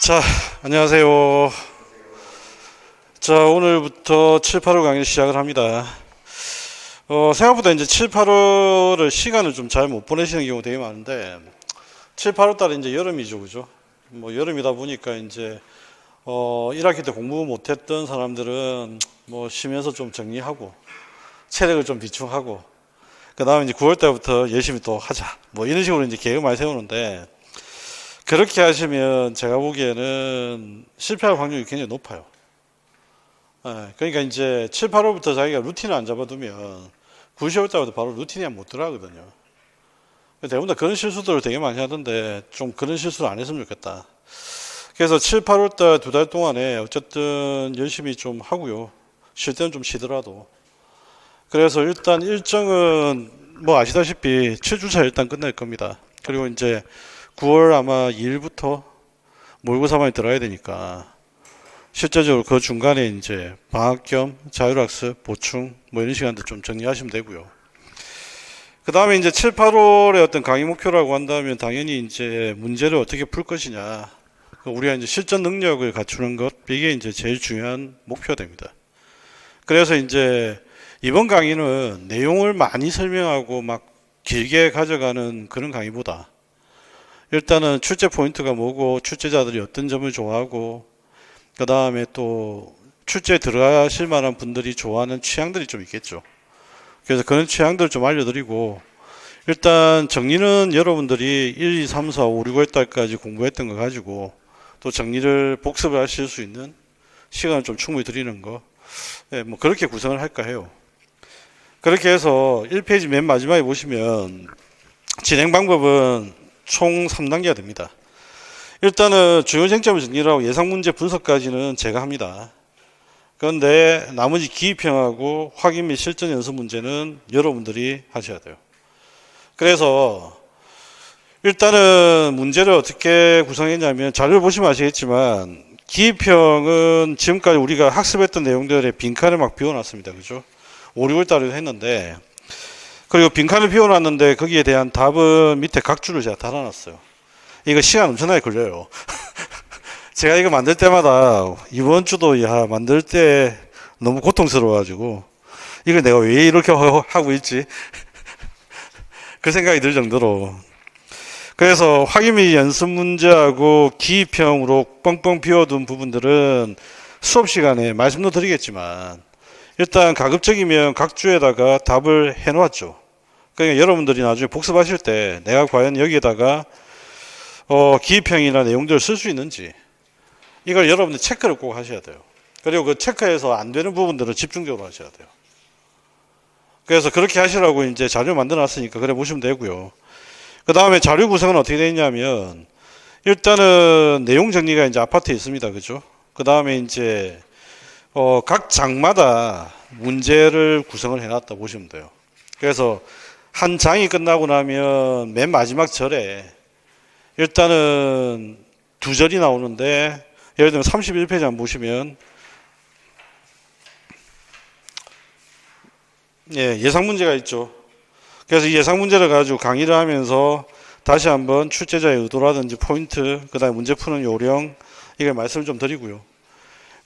자, 안녕하세요. 자, 오늘부터 7, 8월 강의 시작을 합니다. 생각보다 이제 7, 8월을 시간을 좀 잘 못 보내시는 경우 되게 많은데, 7, 8월 달에 이제 여름이죠, 그죠? 뭐 여름이다 보니까 이제 1학기 때 공부 못했던 사람들은 뭐 쉬면서 좀 정리하고 체력을 좀 비축하고 그 다음에 이제 9월 달부터 열심히 또 하자. 뭐 이런 식으로 이제 계획을 많이 세우는데, 그렇게 하시면 제가 보기에는 실패할 확률이 굉장히 높아요. 그러니까 이제 7, 8월부터 자기가 루틴을 안 잡아두면 9, 10월 달부터 바로 루틴이 못 들어가거든요. 대부분 다 그런 실수들을 되게 많이 하던데 좀 그런 실수를 안 했으면 좋겠다. 그래서 7, 8월 달 두 달 동안에 어쨌든 열심히 좀 하고요. 쉴 때는 좀 쉬더라도. 그래서 일단 일정은 뭐 아시다시피 7주차 일단 끝날 겁니다. 그리고 이제 9월 아마 2일부터 모의고사만이 들어야 되니까 실제적으로 그 중간에 이제 방학 겸 자율학습 보충 뭐 이런 시간들 좀 정리하시면 되고요. 그 다음에 이제 7, 8월의 어떤 강의 목표라고 한다면 당연히 이제 문제를 어떻게 풀 것이냐. 우리가 이제 실전 능력을 갖추는 것, 이게 이제 제일 중요한 목표가 됩니다. 그래서 이제 이번 강의는 내용을 많이 설명하고 막 길게 가져가는 그런 강의보다 일단은 출제 포인트가 뭐고 출제자들이 어떤 점을 좋아하고 그 다음에 또 출제에 들어가실 만한 분들이 좋아하는 취향들이 좀 있겠죠. 그래서 그런 취향들을 좀 알려드리고 일단 정리는 여러분들이 1, 2, 3, 4, 5, 6, 5월달까지 공부했던 거 가지고 또 정리를 복습을 하실 수 있는 시간을 좀 충분히 드리는 거, 뭐 그렇게 구성을 할까 해요. 그렇게 해서 1페이지 맨 마지막에 보시면 진행 방법은 총 3단계가 됩니다. 일단은 주요 쟁점을 정리하고 예상 문제 분석까지는 제가 합니다. 그런데 나머지 기입형하고 확인 및 실전 연습 문제는 여러분들이 하셔야 돼요. 그래서 일단은 문제를 어떻게 구성했냐면 자료를 보시면 아시겠지만 기입형은 지금까지 우리가 학습했던 내용들의 빈칸을 막 비워놨습니다. 그죠? 5, 6월 달에도 했는데 그리고 빈칸을 비워놨는데 거기에 대한 답은 밑에 각 줄을 제가 달아놨어요. 이거 시간 엄청나게 걸려요. 제가 이거 만들 때마다 이번 주도 만들 때 너무 고통스러워가지고 이걸 내가 왜 이렇게 하고 있지? 그 생각이 들 정도로. 그래서 확인 및 연습 문제하고 기입형으로 뻥뻥 비워둔 부분들은 수업 시간에 말씀도 드리겠지만 일단 가급적이면 각 주에다가 답을 해놓았죠. 그러니까 여러분들이 나중에 복습하실 때 내가 과연 여기에다가 기입형이나 내용들을 쓸 수 있는지 이걸 여러분들 체크를 꼭 하셔야 돼요. 그리고 그 체크해서 안 되는 부분들은 집중적으로 하셔야 돼요. 그래서 그렇게 하시라고 이제 자료 만들어 놨으니까 그래 보시면 되고요. 그 다음에 자료 구성은 어떻게 되어 있냐면 일단은 내용 정리가 이제 아파트에 있습니다. 그죠? 그 다음에 이제 각 장마다 문제를 구성을 해놨다 보시면 돼요. 그래서 한 장이 끝나고 나면 맨 마지막 절에 일단은 두 절이 나오는데 예를 들면 31페이지 한번 보시면 예상 문제가 있죠. 그래서 이 예상 문제를 가지고 강의를 하면서 다시 한번 출제자의 의도라든지 포인트, 그 다음에 문제 푸는 요령, 이걸 말씀을 좀 드리고요.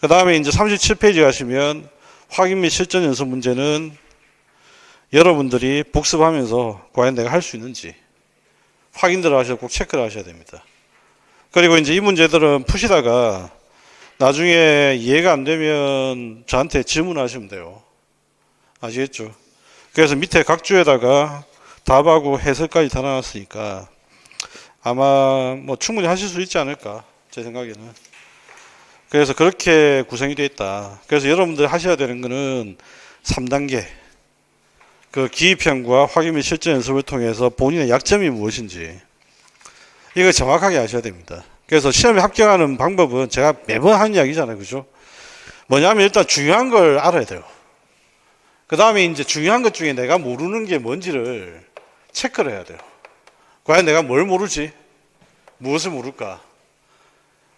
그 다음에 이제 37페이지 가시면 확인 및 실전 연습 문제는 여러분들이 복습하면서 과연 내가 할 수 있는지 확인들을 하셔서 꼭 체크를 하셔야 됩니다. 그리고 이제 이 문제들은 푸시다가 나중에 이해가 안 되면 저한테 질문하시면 돼요. 아시겠죠? 그래서 밑에 각 주에다가 답하고 해설까지 달아놨으니까 아마 뭐 충분히 하실 수 있지 않을까 제 생각에는. 그래서 그렇게 구성이 되어 있다. 그래서 여러분들 하셔야 되는 거는 3단계 그 기입형과 확인 및 실전 연습을 통해서 본인의 약점이 무엇인지 이걸 정확하게 아셔야 됩니다. 그래서 시험에 합격하는 방법은 제가 매번 하는 이야기잖아요. 그죠? 뭐냐면 일단 중요한 걸 알아야 돼요. 그 다음에 이제 중요한 것 중에 내가 모르는 게 뭔지를 체크를 해야 돼요. 과연 내가 뭘 모르지? 무엇을 모를까?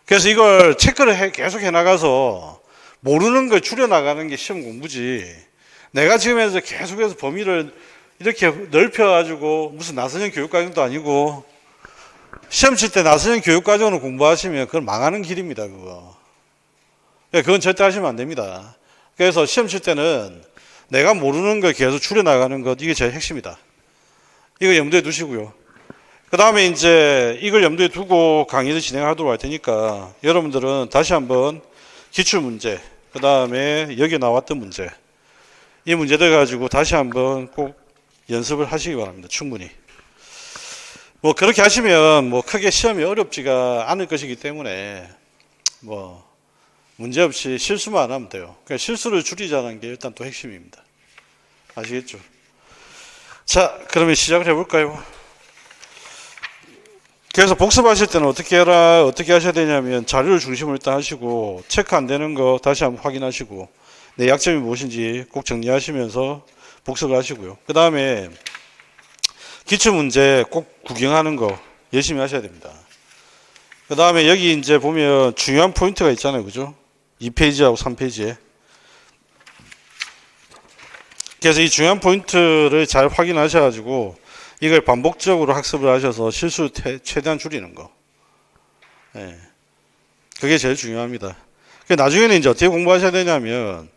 그래서 이걸 체크를 계속 해나가서 모르는 걸 줄여나가는 게 시험 공부지. 내가 지금 해서 계속해서 범위를 이렇게 넓혀가지고 무슨 나선형 교육과정도 아니고 시험 칠 때 나서는 교육과정으로 공부하시면 그건 망하는 길입니다, 그거. 그건 절대 하시면 안 됩니다. 그래서 시험 칠 때는 내가 모르는 걸 계속 줄여나가는 것, 이게 제일 핵심이다. 이거 염두에 두시고요. 그 다음에 이제 이걸 염두에 두고 강의를 진행하도록 할 테니까 여러분들은 다시 한번 기출문제, 그 다음에 여기 나왔던 문제, 이 문제들 가지고 다시 한번 꼭 연습을 하시기 바랍니다. 충분히. 뭐 그렇게 하시면 뭐 크게 시험이 어렵지가 않을 것이기 때문에 뭐 문제없이 실수만 안 하면 돼요. 그러니까 실수를 줄이자는 게 일단 또 핵심입니다. 아시겠죠? 자, 그러면 시작을 해볼까요? 그래서 복습하실 때는 어떻게 하셔야 되냐면 자료를 중심으로 일단 하시고 체크 안 되는 거 다시 한번 확인하시고 내 약점이 무엇인지 꼭 정리하시면서 복습을 하시고요. 그 다음에 기출문제 꼭 구경하는 거 열심히 하셔야 됩니다. 그 다음에 여기 이제 보면 중요한 포인트가 있잖아요. 그죠? 2페이지하고 3페이지에. 그래서 이 중요한 포인트를 잘 확인하셔가지고 이걸 반복적으로 학습을 하셔서 실수 최대한 줄이는 거. 네. 그게 제일 중요합니다. 나중에는 이제 어떻게 공부하셔야 되냐면,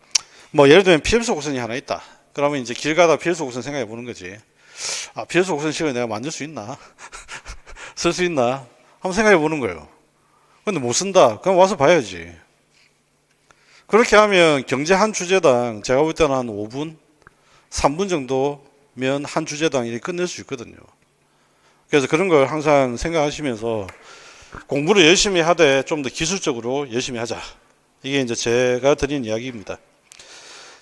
뭐 예를 들면 필수 곡선이 하나 있다. 그러면 이제 길 가다 필수 곡선 생각해 보는 거지. 아, 필수 곡선 식을 내가 만들 수 있나? 쓸 수 있나? 한번 생각해 보는 거예요. 근데 못 쓴다. 그럼 와서 봐야지. 그렇게 하면 경제 한 주제당 제가 볼 때는 한 5분, 3분 정도면 한 주제당 이렇게 끝낼 수 있거든요. 그래서 그런 걸 항상 생각하시면서 공부를 열심히 하되 좀 더 기술적으로 열심히 하자. 이게 이제 제가 드린 이야기입니다.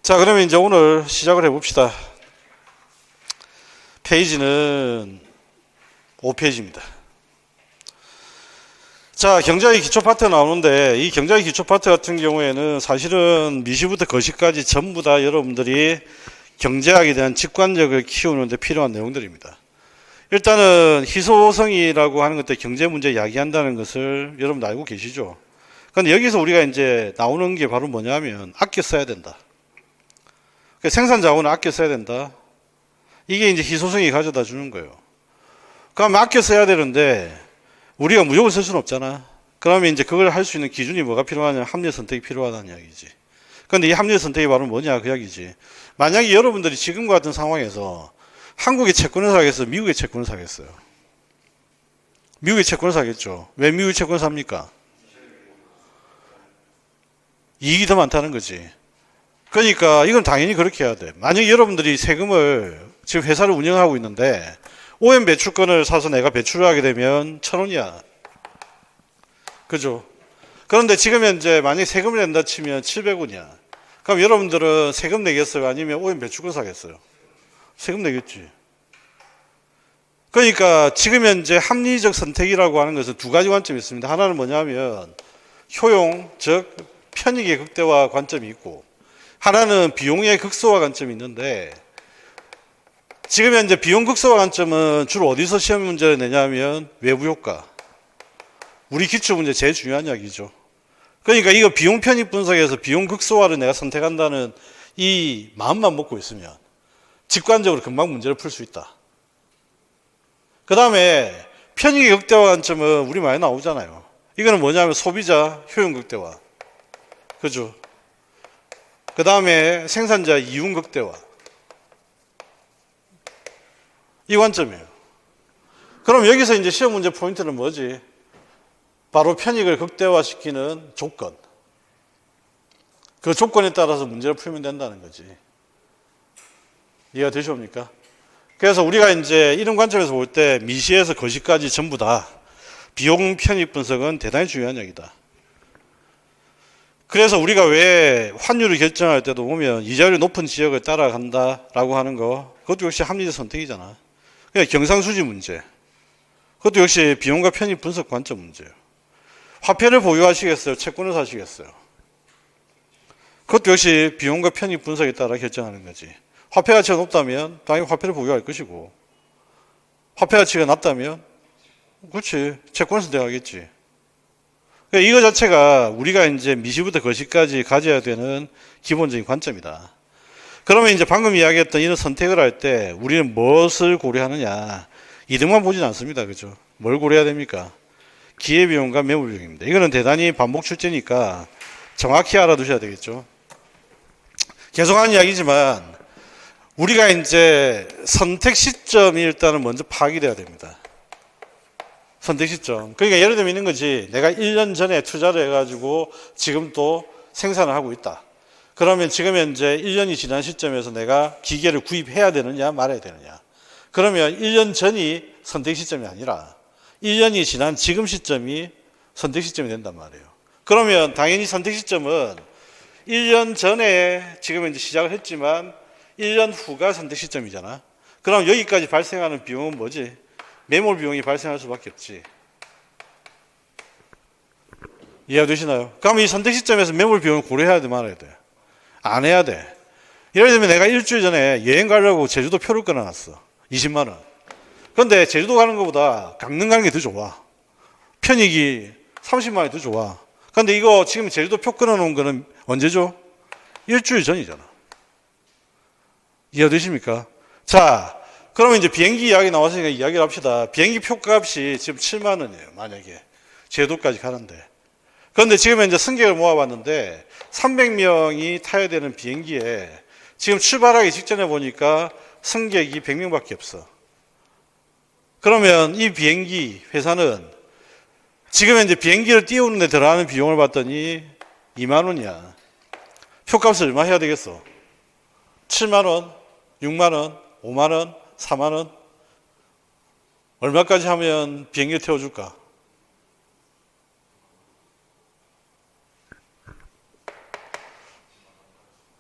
자, 그러면 이제 오늘 시작을 해봅시다. 페이지는 5페이지입니다. 자, 경제학의 기초 파트 나오는데 이 경제학의 기초 파트 같은 경우에는 사실은 미시부터 거시까지 전부 다 여러분들이 경제학에 대한 직관력을 키우는 데 필요한 내용들입니다. 일단은 희소성이라고 하는 것들 경제 문제 이야기한다는 것을 여러분 알고 계시죠? 그런데 여기서 우리가 이제 나오는 게 바로 뭐냐면 아껴 써야 된다. 생산 자원을 아껴 써야 된다. 이게 이제 희소성이 가져다 주는 거예요. 그럼 아껴 써야 되는데 우리가 무조건 쓸 수는 없잖아. 그러면 이제 그걸 할 수 있는 기준이 뭐가 필요하냐? 합리적 선택이 필요하다는 이야기지. 그런데 이 합리적 선택이 바로 뭐냐? 그 이야기지. 만약에 여러분들이 지금과 같은 상황에서 한국의 채권을 사겠어요? 미국의 채권을 사겠어요? 미국의 채권을 사겠죠. 왜 미국의 채권을 삽니까? 이익이 더 많다는 거지. 그러니까 이건 당연히 그렇게 해야 돼. 만약에 여러분들이 세금을 지금 회사를 운영하고 있는데 OM 매출권을 사서 내가 배출을 하게 되면 1,000원이야. 그죠? 그런데 지금 현재 만약에 세금을 낸다 치면 700원이야. 그럼 여러분들은 세금 내겠어요? 아니면 OM 매출권 사겠어요? 세금 내겠지. 그러니까 지금 현재 합리적 선택이라고 하는 것은 두 가지 관점이 있습니다. 하나는 뭐냐면 효용, 즉 편익의 극대화 관점이 있고 하나는 비용의 극소화 관점이 있는데 지금 현재 비용 극소화 관점은 주로 어디서 시험 문제를 내냐면 외부 효과. 우리 기출 문제 제일 중요한 이야기죠. 그러니까 이거 비용 편익 분석에서 비용 극소화를 내가 선택한다는 이 마음만 먹고 있으면 직관적으로 금방 문제를 풀 수 있다. 그 다음에 편익의 극대화 관점은 우리 많이 나오잖아요. 이거는 뭐냐면 소비자 효용 극대화. 그죠? 그 다음에 생산자 이윤 극대화. 이 관점이에요. 그럼 여기서 이제 시험 문제 포인트는 뭐지? 바로 편익을 극대화시키는 조건. 그 조건에 따라서 문제를 풀면 된다는 거지. 이해가 되십니까? 그래서 우리가 이제 이런 관점에서 볼 때 미시에서 거시까지 전부 다 비용 편익 분석은 대단히 중요한 얘기다. 그래서 우리가 왜 환율을 결정할 때도 보면 이자율이 높은 지역을 따라간다라고 하는 거, 그것도 역시 합리적 선택이잖아. 그러니까 경상수지 문제. 그것도 역시 비용과 편익 분석 관점 문제예요. 화폐를 보유하시겠어요? 채권을 사시겠어요? 그것도 역시 비용과 편익 분석에 따라 결정하는 거지. 화폐 가치가 높다면 당연히 화폐를 보유할 것이고 화폐 가치가 낮다면 그렇지 채권을 선택하겠지. 그러니까 이거 자체가 우리가 이제 미시부터 거시까지 가져야 되는 기본적인 관점이다. 그러면 이제 방금 이야기했던 이런 선택을 할 때 우리는 무엇을 고려하느냐? 이득만 보진 않습니다. 그죠? 뭘 고려해야 됩니까? 기회비용과 매몰비용입니다. 이거는 대단히 반복 출제니까 정확히 알아두셔야 되겠죠. 계속하는 이야기지만 우리가 이제 선택 시점이 일단은 먼저 파악이 돼야 됩니다. 선택 시점. 그러니까 예를 들면 있는 거지. 내가 1년 전에 투자를 해가지고 지금 또 생산을 하고 있다. 그러면 지금 현재 1년이 지난 시점에서 내가 기계를 구입해야 되느냐 말아야 되느냐. 그러면 1년 전이 선택 시점이 아니라 1년이 지난 지금 시점이 선택 시점이 된단 말이에요. 그러면 당연히 선택 시점은 1년 전에 지금 이제 시작을 했지만 1년 후가 선택 시점이잖아. 그럼 여기까지 발생하는 비용은 뭐지? 매몰 비용이 발생할 수밖에 없지. 이해가 되시나요? 그럼 이 선택 시점에서 매몰 비용을 고려해야 돼, 말아야 돼? 안 해야 돼. 예를 들면 내가 일주일 전에 여행 가려고 제주도 표를 끊어놨어. 20만 원. 그런데 제주도 가는 것보다 강릉 가는 게 더 좋아. 편익이 30만 원이 더 좋아. 그런데 이거 지금 제주도 표 끊어놓은 거는 언제죠? 일주일 전이잖아. 이해가 되십니까? 자, 그러면 이제 비행기 이야기 나왔으니까 이야기를 합시다. 비행기 표값이 지금 7만 원이에요. 만약에 제주도까지 가는데. 그런데 지금 이제 승객을 모아봤는데 300명이 타야 되는 비행기에 지금 출발하기 직전에 보니까 승객이 100명밖에 없어. 그러면 이 비행기 회사는 지금 이제 비행기를 띄우는 데 들어가는 비용을 봤더니 2만 원이야. 표값을 얼마 해야 되겠어? 7만 원, 6만 원, 5만 원, 4만 원? 얼마까지 하면 비행기를 태워줄까?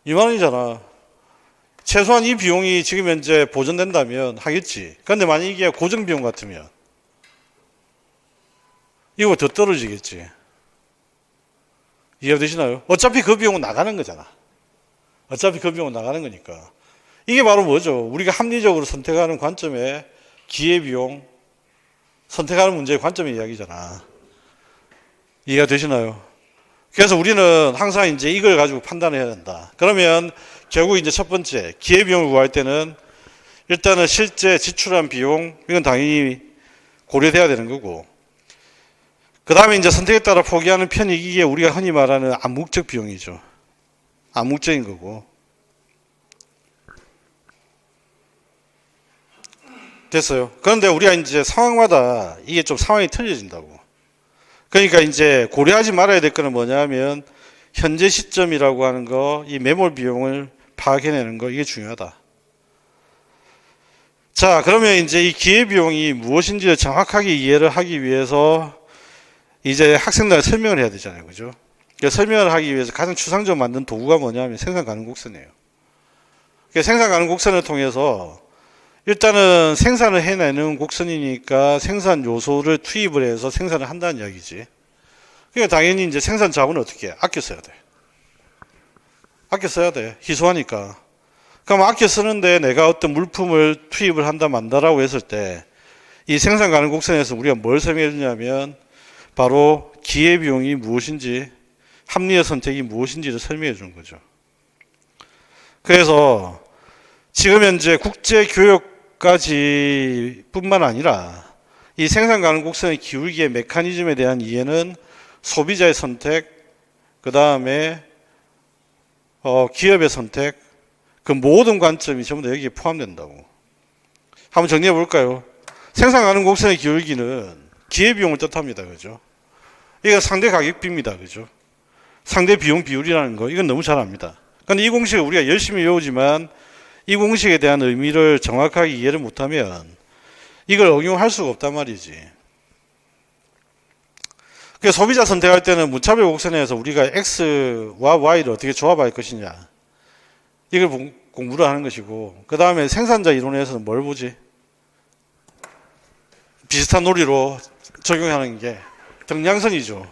(2만 원이잖아) 최소한 이 비용이 지금 현재 보전된다면 하겠지. 그런데 만약 이게 고정비용 같으면 이거 더 떨어지겠지. 이해가 되시나요? 어차피 그 비용은 나가는 거잖아. 어차피 그 비용은 나가는 거니까. 이게 바로 뭐죠? 우리가 합리적으로 선택하는 관점의 기회비용, 선택하는 문제의 관점의 이야기잖아. 이해가 되시나요? 그래서 우리는 항상 이제 이걸 가지고 판단해야 된다. 그러면 결국 이제 첫 번째, 기회비용을 구할 때는 일단은 실제 지출한 비용, 이건 당연히 고려돼야 되는 거고, 그 다음에 이제 선택에 따라 포기하는 편익, 이게 우리가 흔히 말하는 암묵적 비용이죠. 암묵적인 거고. 됐어요. 그런데 우리가 이제 상황마다 이게 좀 상황이 틀려진다고. 그러니까 이제 고려하지 말아야 될 거는 뭐냐면 현재 시점이라고 하는 거, 이 매몰 비용을 파악해내는 거, 이게 중요하다. 자, 그러면 이제 이 기회비용이 무엇인지를 정확하게 이해를 하기 위해서 이제 학생들한테 설명을 해야 되잖아요. 그죠? 그러니까 설명을 하기 위해서 가장 추상적으로 만든 도구가 뭐냐면 생산 가능 곡선이에요. 그러니까 생산 가능 곡선을 통해서 일단은 생산을 해내는 곡선이니까 생산 요소를 투입을 해서 생산을 한다는 이야기지. 그러니까 당연히 이제 생산 자원을 어떻게 해? 아껴 써야 돼. 아껴 써야 돼. 희소하니까. 그럼 아껴 쓰는데 내가 어떤 물품을 투입을 한다 만다라고 했을 때 이 생산 가능 곡선에서 우리가 뭘 설명해 주냐면 바로 기회비용이 무엇인지, 합리의 선택이 무엇인지를 설명해 주는 거죠. 그래서 지금 현재 국제교역까지 뿐만 아니라 이 생산 가능 곡선의 기울기의 메커니즘에 대한 이해는 소비자의 선택, 그 다음에 기업의 선택, 그 모든 관점이 전부 다 여기에 포함된다고. 한번 정리해 볼까요? 생산 가능 곡선의 기울기는 기회비용을 뜻합니다. 그죠? 이거 상대 가격비입니다. 그죠? 상대 비용 비율이라는 거, 이건 너무 잘 압니다. 근데 이 공식을 우리가 열심히 외우지만 이 공식에 대한 의미를 정확하게 이해를 못하면 이걸 응용할 수가 없단 말이지. 그래서 소비자 선택할 때는 무차별 곡선에서 우리가 X와 Y를 어떻게 조합할 것이냐, 이걸 공부를 하는 것이고, 그 다음에 생산자 이론에서는 뭘 보지? 비슷한 논리로 적용하는 게 등량선이죠.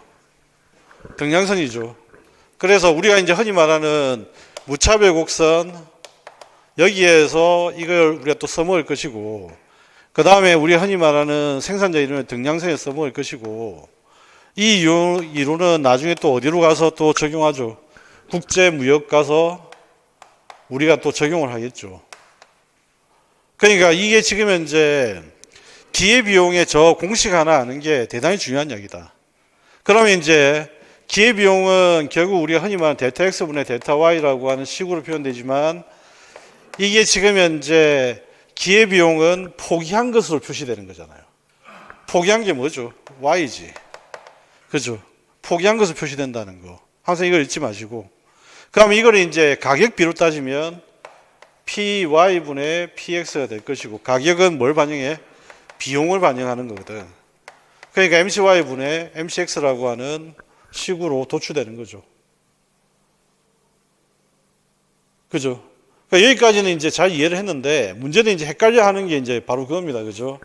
등량선이죠. 그래서 우리가 이제 흔히 말하는 무차별 곡선, 여기에서 이걸 우리가 또 써먹을 것이고, 그 다음에 우리가 흔히 말하는 생산자 이론의 등량선에 써먹을 것이고, 이 이론은 나중에 또 어디로 가서 또 적용하죠? 국제무역 가서 우리가 또 적용을 하겠죠. 그러니까 이게 지금 현재 기회비용의 저 공식 하나 아는 게 대단히 중요한 이야기다. 그러면 이제 기회비용은 결국 우리가 흔히 말하는 델타 X분의 델타 Y라고 하는 식으로 표현되지만 이게 지금 현재 기회비용은 포기한 것으로 표시되는 거잖아요. 포기한 게 뭐죠? Y지. 그죠? 포기한 것으로 표시된다는 거. 항상 이걸 잊지 마시고. 그럼 이걸 이제 가격비로 따지면 PY분의 PX가 될 것이고, 가격은 뭘 반영해? 비용을 반영하는 거거든. 그러니까 MCY분의 MCX라고 하는 식으로 도출되는 거죠. 그죠? 그러니까 여기까지는 이제 잘 이해를 했는데, 문제는 이제 헷갈려 하는 게 이제 바로 그겁니다. 그죠?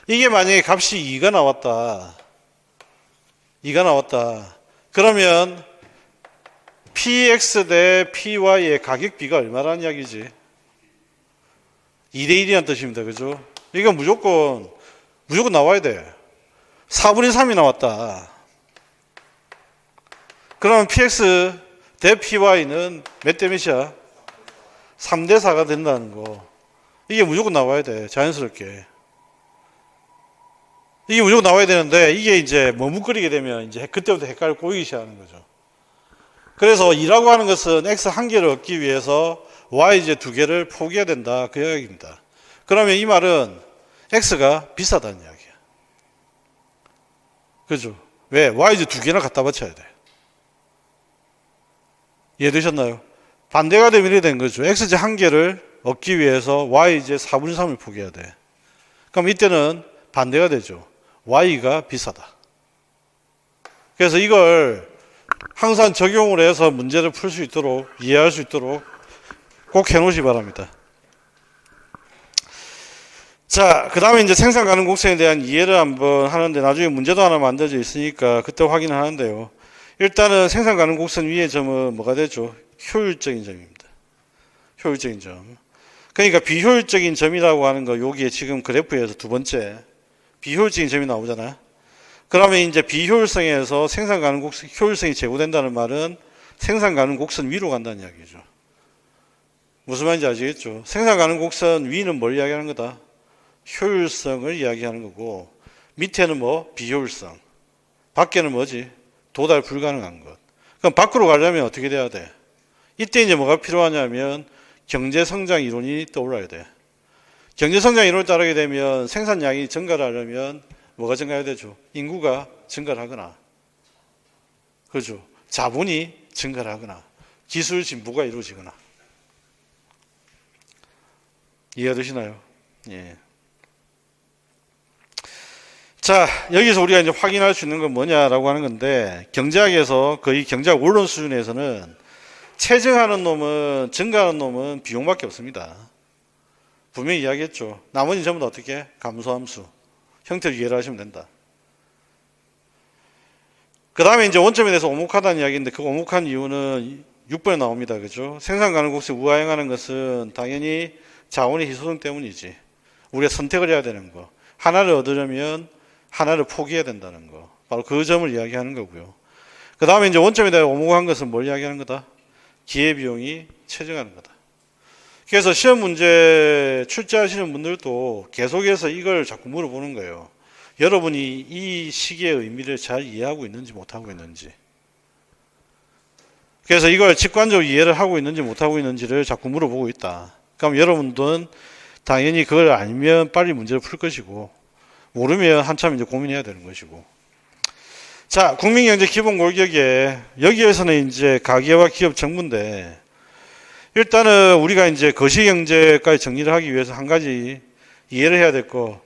이게 만약에 값이 2가 나왔다. 2가 나왔다. 그러면 PX 대 PY의 가격비가 얼마라는 이야기지? 2대1이라는 뜻입니다. 그죠? 이거 무조건 나와야 돼. 4분의 3이 나왔다. 그러면 PX 대 PY는 몇 대 몇이야? 3대 4가 된다는 거. 이게 무조건 나와야 돼. 자연스럽게. 이게 무조건 나와야 되는데, 이게 이제 머뭇거리게 되면 이제 그때부터 헷갈려 꼬이기 시작하는 거죠. 그래서 2라고 하는 것은 X 한 개를 얻기 위해서 Y 이제 두 개를 포기해야 된다. 그 이야기입니다. 그러면 이 말은 X가 비싸다는 이야기야. 그죠? 왜? Y 이제 두 개나 갖다 바쳐야 돼. 이해되셨나요? 반대가 되면 이렇게 된 거죠. X제 한 개를 얻기 위해서 Y 이제 4분의 3을 포기해야 돼. 그럼 이때는 반대가 되죠. Y가 비싸다. 그래서 이걸 항상 적용을 해서 문제를 풀 수 있도록, 이해할 수 있도록 꼭 해놓으시 바랍니다. 자, 그 다음에 이제 생산 가능 곡선에 대한 이해를 한번 하는데, 나중에 문제도 하나 만들어져 있으니까 그때 확인을 하는데요. 일단은 생산 가능 곡선 위의 점은 뭐가 되죠? 효율적인 점입니다. 효율적인 점. 그러니까 비효율적인 점이라고 하는 거, 여기에 지금 그래프에서 두 번째 비효율적인 점이 나오잖아요. 그러면 이제 비효율성에서 생산 가능 곡선 효율성이 제고된다는 말은 생산 가능 곡선 위로 간다는 이야기죠. 무슨 말인지 아시겠죠? 생산 가능 곡선 위는 뭘 이야기하는 거다? 효율성을 이야기하는 거고, 밑에는 뭐? 비효율성. 밖에는 뭐지? 도달 불가능한 것. 그럼 밖으로 가려면 어떻게 돼야 돼? 이때 이제 뭐가 필요하냐면 경제 성장 이론이 떠올라야 돼. 경제 성장 이론을 따르게 되면 생산량이 증가를 하려면 뭐가 증가해야 되죠? 인구가 증가를 하거나, 그죠? 자본이 증가를 하거나, 기술 진보가 이루어지거나. 이해가 되시나요? 예. 자, 여기서 우리가 이제 확인할 수 있는 건 뭐냐라고 하는 건데, 경제학에서 거의 경제학 원론 수준에서는 체증하는 놈은, 증가하는 놈은 비용밖에 없습니다. 분명히 이야기했죠. 나머지 전부 다 어떻게? 감소함수. 형태를 이해를 하시면 된다. 그 다음에 이제 원점에 대해서 오목하다는 이야기인데, 그 오목한 이유는 6번에 나옵니다. 그죠? 생산 가능 곡선 우하행하는 것은 당연히 자원의 희소성 때문이지. 우리가 선택을 해야 되는 거. 하나를 얻으려면 하나를 포기해야 된다는 거. 바로 그 점을 이야기하는 거고요. 그 다음에 이제 원점에 대해 오목한 것은 뭘 이야기하는 거다? 기회비용이 체증하는 거다. 그래서 시험 문제 출제하시는 분들도 계속해서 이걸 자꾸 물어보는 거예요. 여러분이 이 시기의 의미를 잘 이해하고 있는지 못하고 있는지. 그래서 이걸 직관적으로 이해를 하고 있는지 못하고 있는지를 자꾸 물어보고 있다. 그럼 여러분들은 당연히 그걸 알면 빨리 문제를 풀 것이고, 모르면 한참 이제 고민해야 되는 것이고. 자, 국민경제 기본 골격에, 여기에서는 이제 가계와 기업 정부인데, 일단은 우리가 이제 거시경제까지 정리를 하기 위해서 한 가지 이해를 해야 될 거,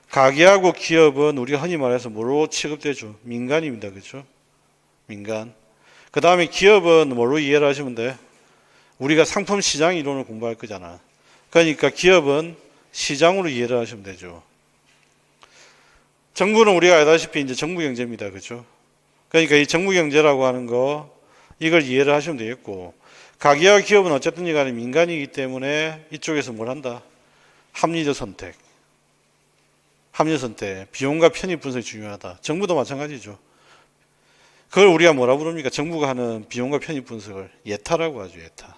가계하고 기업은 우리가 흔히 말해서 뭐로 취급되죠? 민간입니다. 그렇죠? 민간. 그 다음에 기업은 뭐로 이해를 하시면 돼? 우리가 상품 시장 이론을 공부할 거잖아. 그러니까 기업은 시장으로 이해를 하시면 되죠. 정부는 우리가 알다시피 이제 정부경제입니다. 그렇죠? 그러니까 이 정부경제라고 하는 거, 이걸 이해를 하시면 되겠고, 가계와 기업은 어쨌든 간에 민간이기 때문에 이쪽에서 뭘 한다? 합리적 선택. 합리적 선택. 비용과 편익 분석이 중요하다. 정부도 마찬가지죠. 그걸 우리가 뭐라 부릅니까? 정부가 하는 비용과 편익 분석을 예타라고 하죠. 예타.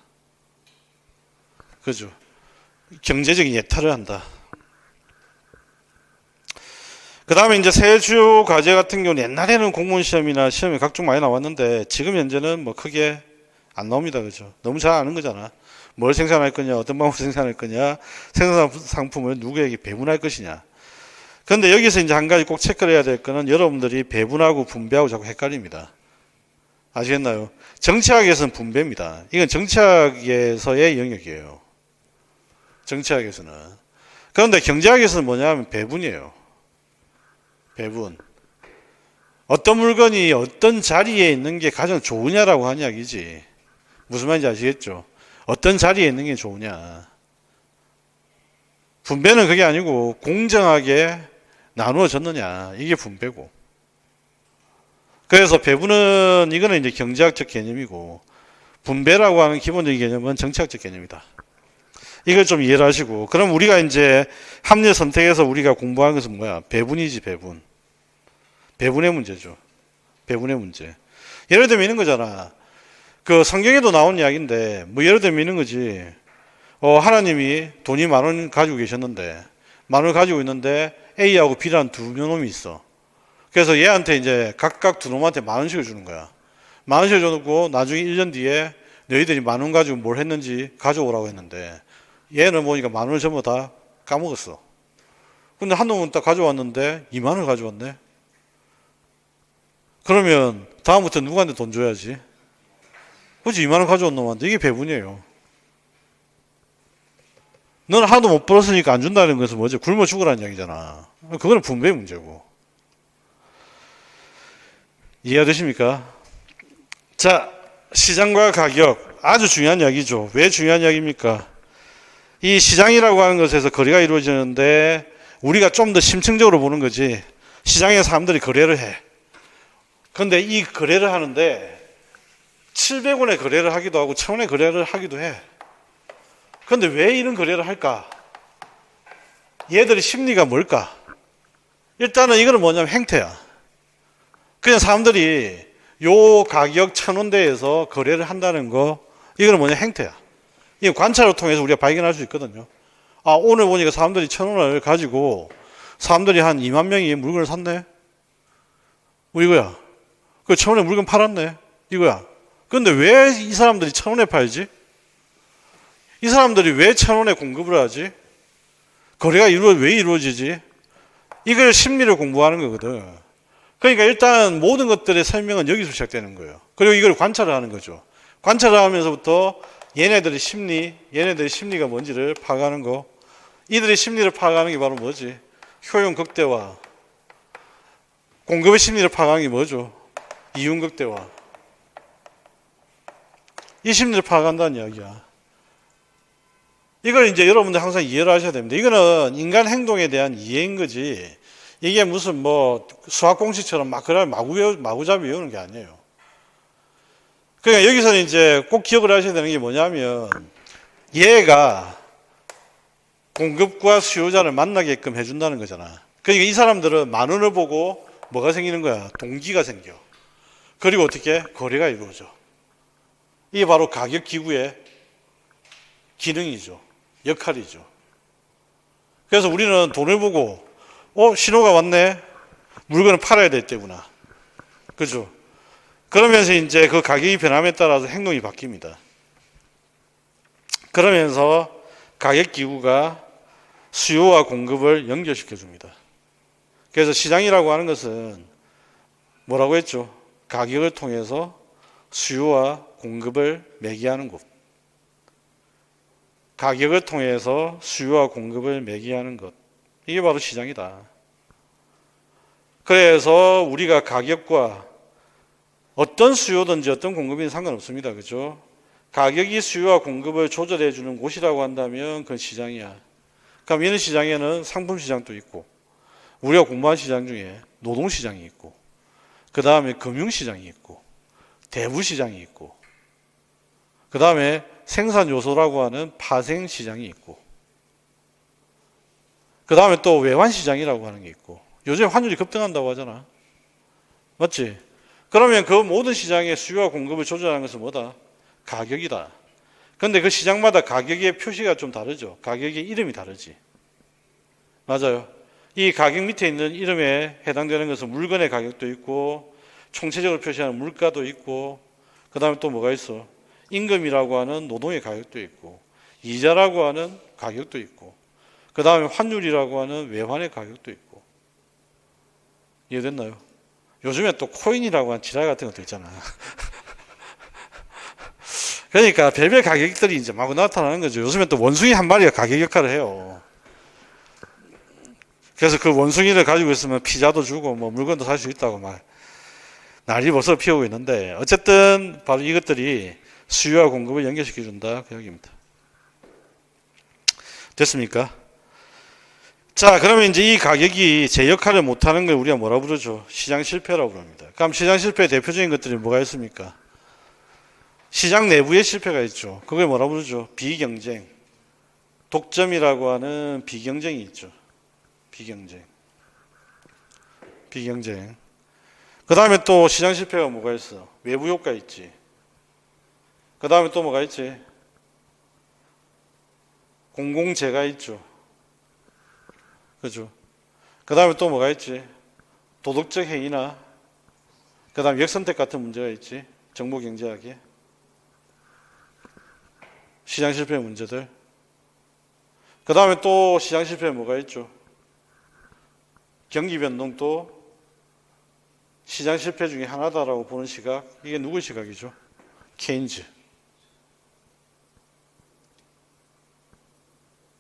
그죠? 경제적인 예타를 한다. 그 다음에 이제 세 주요 과제 같은 경우는 옛날에는 공무원 시험이나 시험이 각종 많이 나왔는데 지금 현재는 뭐 크게 안 나옵니다. 그죠? 너무 잘 아는 거잖아. 뭘 생산할 거냐, 어떤 방법으로 생산할 거냐, 생산 상품을 누구에게 배분할 것이냐. 그런데 여기서 이제 한 가지 꼭 체크를 해야 될 거는 여러분들이 배분하고 분배하고 자꾸 헷갈립니다. 아시겠나요? 정치학에서는 분배입니다. 이건 정치학에서의 영역이에요. 정치학에서는. 그런데 경제학에서는 뭐냐 하면 배분이에요. 배분. 어떤 물건이 어떤 자리에 있는 게 가장 좋으냐라고 하는 이야기지. 무슨 말인지 아시겠죠? 어떤 자리에 있는 게 좋으냐. 분배는 그게 아니고 공정하게 나누어졌느냐. 이게 분배고. 그래서 배분은 이거는 이제 경제학적 개념이고 분배라고 하는 기본적인 개념은 정치학적 개념이다. 이걸 좀 이해를 하시고 그럼 우리가 이제 합리 선택에서 우리가 공부하는 것은 뭐야? 배분이지 배분. 배분의 문제죠. 배분의 문제. 예를 들면 이런 거잖아. 그 성경에도 나온 이야기인데 뭐 예를 들면 이런 거지. 하나님이 돈이 10,000원 가지고 계셨는데 10,000원 가지고 있는데 A하고 B라는 두 놈이 있어. 그래서 얘한테 이제 각각 두 놈한테 10,000원씩을 주는 거야. 10,000원씩을 줘놓고 나중에 1년 뒤에 너희들이 10,000원 가지고 뭘 했는지 가져오라고 했는데 얘는 보니까 10,000원을 전부 다 까먹었어. 근데 한 놈은 딱 가져왔는데 20,000원을 가져왔네. 그러면 다음부터 누구한테 돈 줘야지? 그렇지, 20,000원 가져온 놈한테. 이게 배분이에요. 너는 하나도 못 벌었으니까 안 준다는 것은 뭐지? 굶어 죽으라는 이야기잖아. 그거는 분배의 문제고. 이해가 되십니까? 자, 시장과 가격. 아주 중요한 이야기죠. 왜 중요한 이야기입니까? 이 시장이라고 하는 것에서 거래가 이루어지는데 우리가 좀 더 심층적으로 보는 거지. 시장에 사람들이 거래를 해. 근데 이 거래를 하는데 700원에 거래를 하기도 하고 1,000원에 거래를 하기도 해. 근데 왜 이런 거래를 할까? 얘들의 심리가 뭘까? 일단은 이거는 뭐냐면 행태야. 그냥 사람들이 요 가격 1,000원대에서 거래를 한다는 거, 이거는 뭐냐? 행태야. 이 관찰을 통해서 우리가 발견할 수 있거든요. 아, 오늘 보니까 사람들이 1,000원을 가지고 사람들이 한 2만 명이 물건을 샀네? 이거야. 그 1,000원에 물건 팔았네? 이거야. 근데 왜 이 사람들이 1,000원에 팔지? 이 사람들이 왜 1,000원에 공급을 하지? 거래가 왜 이루어지지? 이걸 심리를 공부하는 거거든. 그러니까 일단 모든 것들의 설명은 여기서 시작되는 거예요. 그리고 이걸 관찰을 하는 거죠. 관찰을 하면서부터 얘네들의 심리가 뭔지를 파악하는 거. 이들의 심리를 파악하는 게 바로 뭐지? 효용 극대화. 공급의 심리를 파악하는 게 뭐죠? 이윤 극대화. 이 심리를 파악한다는 이야기야. 이걸 이제 여러분들 항상 이해를 하셔야 됩니다. 이거는 인간 행동에 대한 이해인 거지. 이게 무슨 뭐 수학 공식처럼 막 그걸 마구잡이 외우는 게 아니에요. 그러니까 여기서는 이제 꼭 기억을 하셔야 되는 게 뭐냐면 얘가 공급과 수요자를 만나게끔 해준다는 거잖아. 그러니까 이 사람들은 10,000원을 보고 뭐가 생기는 거야? 동기가 생겨. 그리고 어떻게? 거래가 이루어져. 이게 바로 가격 기구의 기능이죠. 역할이죠. 그래서 우리는 돈을 보고 신호가 왔네. 물건을 팔아야 될 때구나. 그죠? 그러면서 이제 그 가격이 변함에 따라서 행동이 바뀝니다. 그러면서 가격 기구가 수요와 공급을 연결시켜 줍니다. 그래서 시장이라고 하는 것은 뭐라고 했죠? 가격을 통해서 수요와 공급을 매개하는 곳. 가격을 통해서 수요와 공급을 매개하는 것. 이게 바로 시장이다. 그래서 우리가 가격과 어떤 수요든지 어떤 공급이든 상관없습니다. 그죠? 가격이 수요와 공급을 조절해 주는 곳이라고 한다면 그건 시장이야. 그럼 이런 시장에는 상품 시장도 있고 우리가 공부한 시장 중에 노동 시장이 있고 그 다음에 금융 시장이 있고 대부 시장이 있고 그 다음에 생산 요소라고 하는 파생 시장이 있고 그 다음에 또 외환 시장이라고 하는 게 있고 요즘 환율이 급등한다고 하잖아. 맞지? 그러면 그 모든 시장의 수요와 공급을 조절하는 것은 뭐다? 가격이다. 그런데 그 시장마다 가격의 표시가 좀 다르죠. 가격의 이름이 다르지. 맞아요. 이 가격 밑에 있는 이름에 해당되는 것은 물건의 가격도 있고 총체적으로 표시하는 물가도 있고 그 다음에 또 뭐가 있어? 임금이라고 하는 노동의 가격도 있고 이자라고 하는 가격도 있고 그 다음에 환율이라고 하는 외환의 가격도 있고 이해됐나요? 요즘에 또 코인이라고 하는 지랄 같은 것도 있잖아. 그러니까 별별 가격들이 이제 마구 나타나는 거죠. 요즘에 또 원숭이 한 마리가 가격 역할을 해요. 그래서 그 원숭이를 가지고 있으면 피자도 주고 뭐 물건도 살 수 있다고 막 난리 벌써 피우고 있는데 어쨌든 바로 이것들이 수요와 공급을 연결시켜 준다 그 얘기입니다. 됐습니까? 자, 그러면 이제 이 가격이 제 역할을 못하는 걸 우리가 뭐라 부르죠? 시장 실패라고 부릅니다. 그럼 시장 실패의 대표적인 것들이 뭐가 있습니까? 시장 내부에 실패가 있죠. 그걸 뭐라 부르죠? 비경쟁. 독점이라고 하는 비경쟁이 있죠. 비경쟁. 그 다음에 또 시장 실패가 뭐가 있어? 외부 효과 있지. 그 다음에 또 뭐가 있지? 공공재가 있죠. 그죠? 그 다음에 또 뭐가 있지? 도덕적 해이나 그 다음에 역선택 같은 문제가 있지. 정보 경제학에 시장 실패 문제들. 그 다음에 또 시장 실패에 뭐가 있죠? 경기 변동도 시장 실패 중에 하나다라고 보는 시각. 이게 누구의 시각이죠? 케인즈.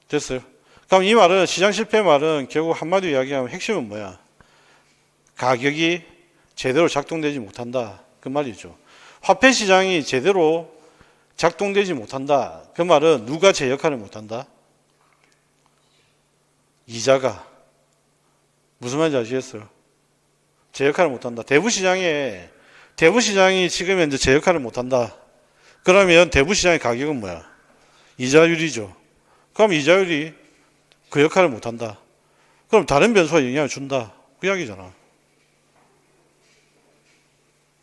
됐어요? 그럼 이 말은 시장 실패 말은 결국 한마디로 이야기하면 핵심은 뭐야? 가격이 제대로 작동되지 못한다. 그 말이죠. 화폐 시장이 제대로 작동되지 못한다. 그 말은 누가 제 역할을 못한다? 이자가. 무슨 말인지 아시겠어요? 제 역할을 못한다. 대부 시장이 지금 현재 제 역할을 못한다. 그러면 대부 시장의 가격은 뭐야? 이자율이죠. 그럼 이자율이 그 역할을 못한다. 그럼 다른 변수가 영향을 준다. 그 이야기잖아.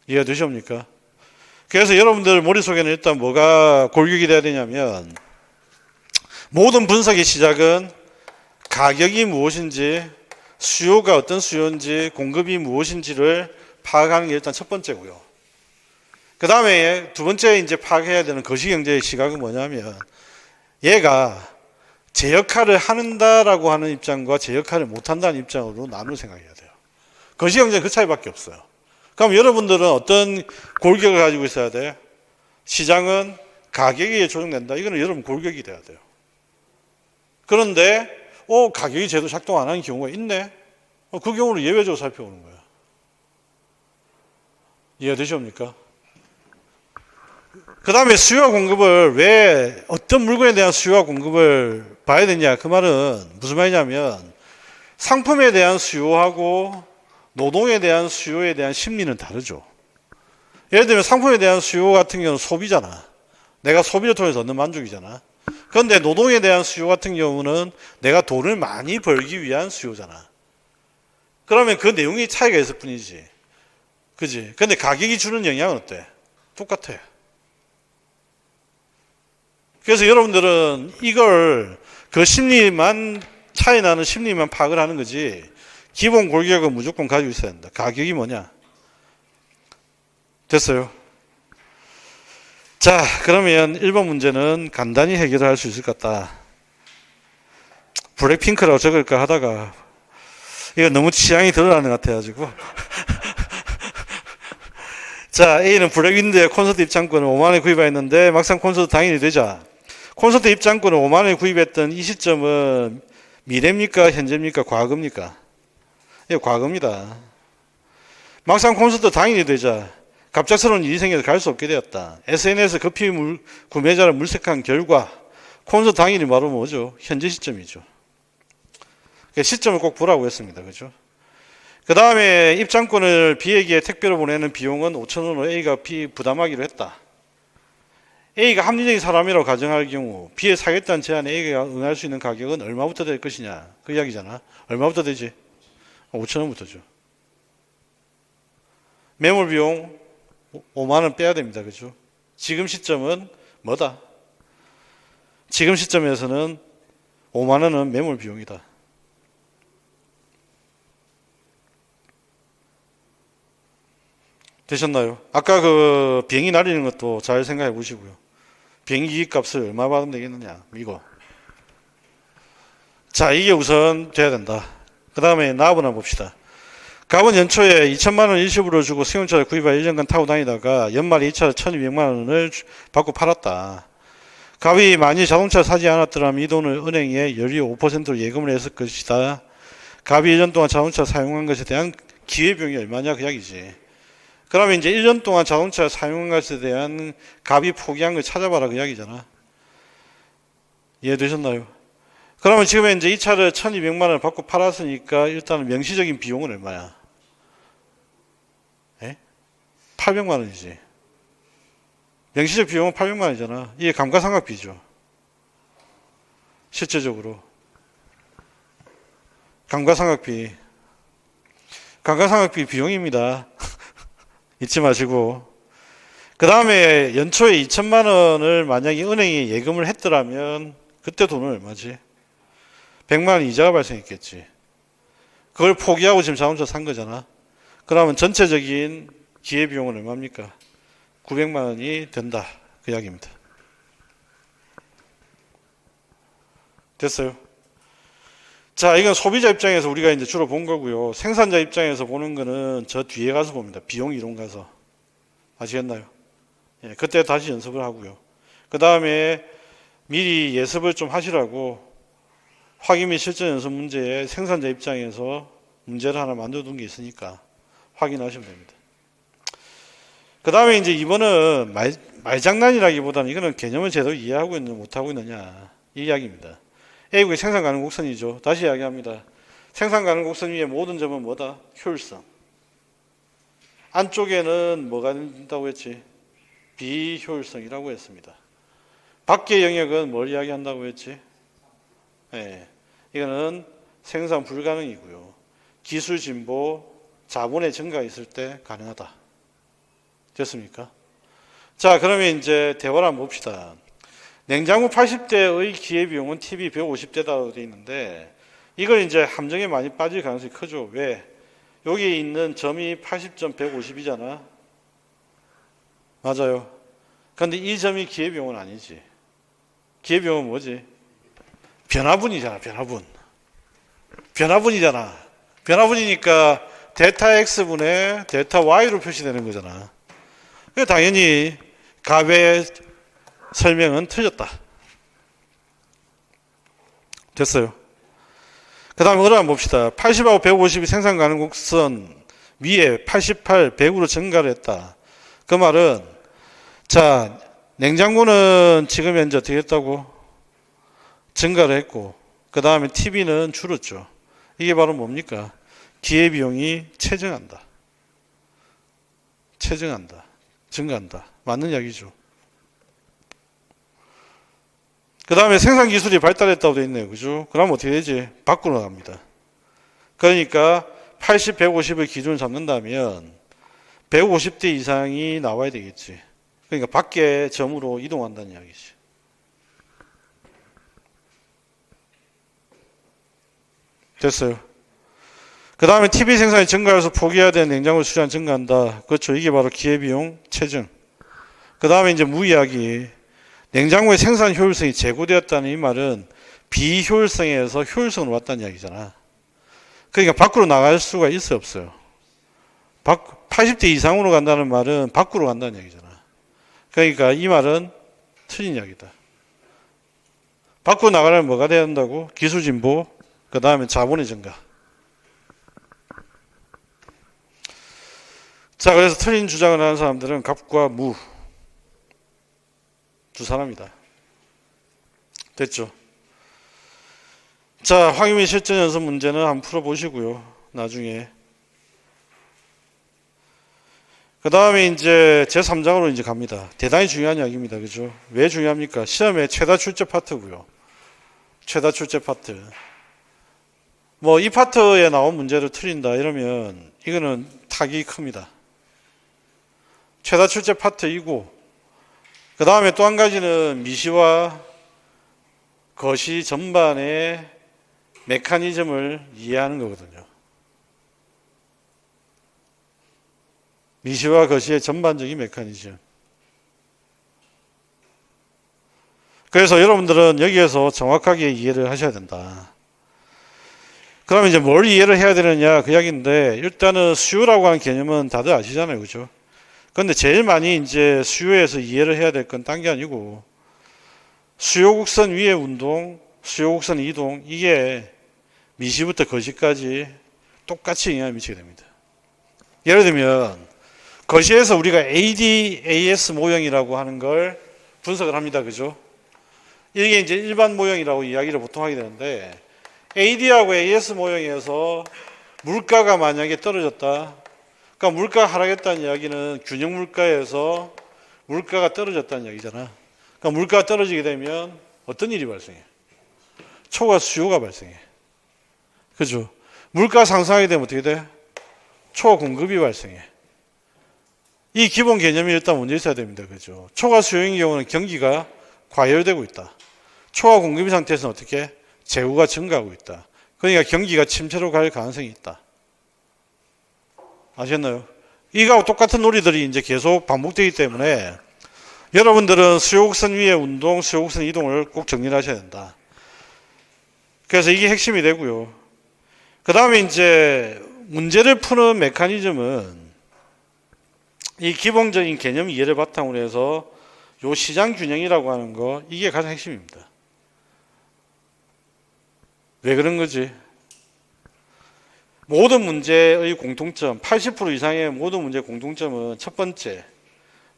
이해가 되십니까? 그래서 여러분들 머릿속에는 일단 뭐가 골격이 돼야 되냐면 모든 분석의 시작은 가격이 무엇인지 수요가 어떤 수요인지 공급이 무엇인지를 파악하는 게 일단 첫 번째고요. 그 다음에 두 번째 이제 파악해야 되는 거시경제의 시각은 뭐냐면 얘가 제 역할을 한다라고 하는 입장과 제 역할을 못한다는 입장으로 나누어 생각해야 돼요. 거시경제는 그 차이밖에 없어요. 그럼 여러분들은 어떤 골격을 가지고 있어야 돼? 시장은 가격이 조정된다. 이거는 여러분 골격이 돼야 돼요. 그런데 가격이 제대로 작동 안 하는 경우가 있네. 그 경우를 예외적으로 살펴보는 거예요. 이해가 되십니까? 그 다음에 수요와 공급을 왜 어떤 물건에 대한 수요와 공급을 봐야 되냐. 그 말은 무슨 말이냐면 상품에 대한 수요하고 노동에 대한 수요에 대한 심리는 다르죠. 예를 들면 상품에 대한 수요 같은 경우는 소비잖아. 내가 소비를 통해서 얻는 만족이잖아. 그런데 노동에 대한 수요 같은 경우는 내가 돈을 많이 벌기 위한 수요잖아. 그러면 그 내용이 차이가 있을 뿐이지. 그지? 근데 가격이 주는 영향은 어때? 똑같아. 그래서 여러분들은 이걸 그 심리만 차이 나는 심리만 파악을 하는 거지 기본 골격은 무조건 가지고 있어야 한다. 가격이 뭐냐? 됐어요? 자, 그러면 1번 문제는 간단히 해결을 할 수 있을 것 같다. 블랙핑크라고 적을까 하다가 이거 너무 취향이 드러나는 것 같아가지고 자, A는 블랙윈드의 콘서트 입장권을 5만 원에 구입했는데 막상 콘서트 당일이 되자 콘서트 입장권을 5만 원에 구입했던 이 시점은 미래입니까? 현재입니까? 과거입니까? 이거 과거입니다. 막상 콘서트 당일이 되자 갑작스러운 일이 생겨서 갈 수 없게 되었다. SNS 급히 구매자를 물색한 결과 콘서트 당일이 바로 뭐죠? 현재 시점이죠. 시점을 꼭 보라고 했습니다. 그죠? 그 다음에 입장권을 B에게 택배로 보내는 비용은 5,000원으로 A가 B 부담하기로 했다. A가 합리적인 사람이라고 가정할 경우 B의 사겠다는 제안에 A가 응할 수 있는 가격은 얼마부터 될 것이냐. 그 이야기잖아. 얼마부터 되지? 5,000원부터죠. 매몰 비용 5만 원 빼야 됩니다. 그죠? 지금 시점은 뭐다? 지금 시점에서는 5만 원은 매몰 비용이다. 되셨나요? 아까 그 비행기 날리는 것도 잘 생각해 보시고요. 비행기 값을 얼마 받으면 되겠느냐, 이거. 자, 이게 우선 돼야 된다. 그 다음에 납을 한번 봅시다. 갑은 연초에 2천만 원 일시불로 주고 승용차를 구입하여 1년간 타고 다니다가 연말에 이 차를 1,200만 원을 받고 팔았다. 갑이 만일 자동차를 사지 않았더라면 이 돈을 은행에 연료 5%로 예금을 했을 것이다. 갑이 1년 동안 자동차 사용한 것에 대한 기회비용이 얼마냐 그 이야기지. 그러면 이제 1년 동안 자동차 사용한 것에 대한 갑이 포기한 걸 찾아봐라 그 이야기잖아. 이해되셨나요? 그러면 지금 이제 이 차를 1,200만 원을 받고 팔았으니까 일단 명시적인 비용은 얼마야? 800만 원이지. 명시적 비용은 800만 원이잖아. 이게 감가상각비죠. 실제적으로. 감가상각비. 감가상각비 비용입니다. 잊지 마시고. 그 다음에 연초에 2천만 원을 만약에 은행에 예금을 했더라면 그때 돈은 얼마지? 100만 원 이자가 발생했겠지. 그걸 포기하고 지금 자동차 산 거잖아. 그러면 전체적인 기회비용은 얼마입니까? 900만 원이 된다. 그 이야기입니다. 됐어요? 자, 이건 소비자 입장에서 우리가 이제 주로 본 거고요. 생산자 입장에서 보는 거는 저 뒤에 가서 봅니다. 비용 이론 가서. 아시겠나요? 예, 그때 다시 연습을 하고요. 그 다음에 미리 예습을 좀 하시라고 확인 및 실전 연습 문제에 생산자 입장에서 문제를 하나 만들어 둔 게 있으니까 확인하시면 됩니다. 그 다음에 이제 이번은 말장난이라기보다는 이거는 개념을 제대로 이해하고 있느냐 못하고 있느냐 이 이야기입니다. A국의 생산 가능 곡선이죠. 다시 이야기합니다. 생산 가능 곡선 위에 모든 점은 뭐다? 효율성. 안쪽에는 뭐가 된다고 했지? 비효율성이라고 했습니다. 밖의 영역은 뭘 이야기한다고 했지? 네, 이거는 생산 불가능이고요. 기술 진보, 자본의 증가가 있을 때 가능하다. 됐습니까? 자, 그러면 이제 대화를 한번 봅시다. 냉장고 80대의 기회비용은 TV 150대다고 되어 있는데 이걸 이제 함정에 많이 빠질 가능성이 크죠. 왜? 여기 있는 점이 80.150이잖아. 맞아요. 그런데 이 점이 기회비용은 아니지. 기회비용은 뭐지? 변화분이잖아. 변화분. 변화분이잖아. 변화분이니까 데이터 X분의 데이터 Y로 표시되는 거잖아. 당연히 갑의 설명은 틀렸다. 됐어요. 그 다음에 어를 한번 봅시다. 80하고 150이 생산 가능 곡선 위에 88, 100으로 증가를 했다. 그 말은 자, 냉장고는 지금 현재 어떻게 했다고? 증가를 했고 그 다음에 TV는 줄었죠. 이게 바로 뭡니까? 기회비용이 체증한다. 체증한다. 증가한다. 맞는 이야기죠. 그 다음에 생산 기술이 발달했다고 되어 있네요. 그죠? 그럼 어떻게 되지? 밖으로 나갑니다. 그러니까 80, 150을 기준을 잡는다면 150대 이상이 나와야 되겠지. 그러니까 밖에 점으로 이동한다는 이야기지. 됐어요. 그 다음에 TV 생산이 증가해서 포기해야 되는 냉장고 수량 증가한다. 그렇죠. 이게 바로 기회비용 체증. 그 다음에 이제 무이야기. 냉장고의 생산 효율성이 제고되었다는 이 말은 비효율성에서 효율성으로 왔다는 이야기잖아. 그러니까 밖으로 나갈 수가 있어 없어요? 80대 이상으로 간다는 말은 밖으로 간다는 이야기잖아. 그러니까 이 말은 틀린 이야기다. 밖으로 나가려면 뭐가 돼야 한다고? 기술 진보, 그 다음에 자본의 증가. 자, 그래서 틀린 주장을 하는 사람들은 갑과 무 두 사람이다. 됐죠? 자, 확인 및 실전 연습 문제는 한번 풀어보시고요. 나중에. 그 다음에 이제 제3장으로 이제 갑니다. 대단히 중요한 이야기입니다. 그죠? 왜 중요합니까? 시험에 최다 출제 파트고요. 최다 출제 파트. 뭐 이 파트에 나온 문제를 틀린다 이러면 이거는 타격이 큽니다. 최다 출제 파트이고 그 다음에 또 한 가지는 미시와 거시 전반의 메커니즘을 이해하는 거거든요. 미시와 거시의 전반적인 메커니즘. 그래서 여러분들은 여기에서 정확하게 이해를 하셔야 된다. 그러면 이제 뭘 이해를 해야 되느냐 그 이야기인데, 일단은 수요라고 하는 개념은 다들 아시잖아요. 그죠? 근데 제일 많이 이제 수요에서 이해를 해야 될 건 딴 게 아니고, 수요 곡선 위의 운동, 수요 곡선 이동, 이게 미시부터 거시까지 똑같이 영향을 미치게 됩니다. 예를 들면 거시에서 우리가 AD, AS 모형이라고 하는 걸 분석을 합니다. 그죠? 이게 이제 일반 모형이라고 이야기를 보통 하게 되는데, AD하고 AS 모형에서 물가가 만약에 떨어졌다. 그러니까 물가가 하락했다는 이야기는 균형 물가에서 물가가 떨어졌다는 이야기잖아. 그러니까 물가가 떨어지게 되면 어떤 일이 발생해? 초과 수요가 발생해. 그죠? 물가 상승하게 되면 어떻게 돼? 초과 공급이 발생해. 이 기본 개념이 일단 먼저 있어야 됩니다. 그죠? 초과 수요인 경우는 경기가 과열되고 있다. 초과 공급인 상태에서는 어떻게? 재고가 증가하고 있다. 그러니까 경기가 침체로 갈 가능성이 있다. 아셨나요? 이거하고 똑같은 논리들이 이제 계속 반복되기 때문에 여러분들은 수요곡선 위의 운동, 수요곡선 이동을 꼭 정리를 하셔야 된다. 그래서 이게 핵심이 되고요. 그 다음에 이제 문제를 푸는 메커니즘은 이 기본적인 개념 이해를 바탕으로 해서 요 시장 균형이라고 하는 거, 이게 가장 핵심입니다. 왜 그런 거지? 모든 문제의 공통점, 80% 이상의 모든 문제의 공통점은 첫 번째,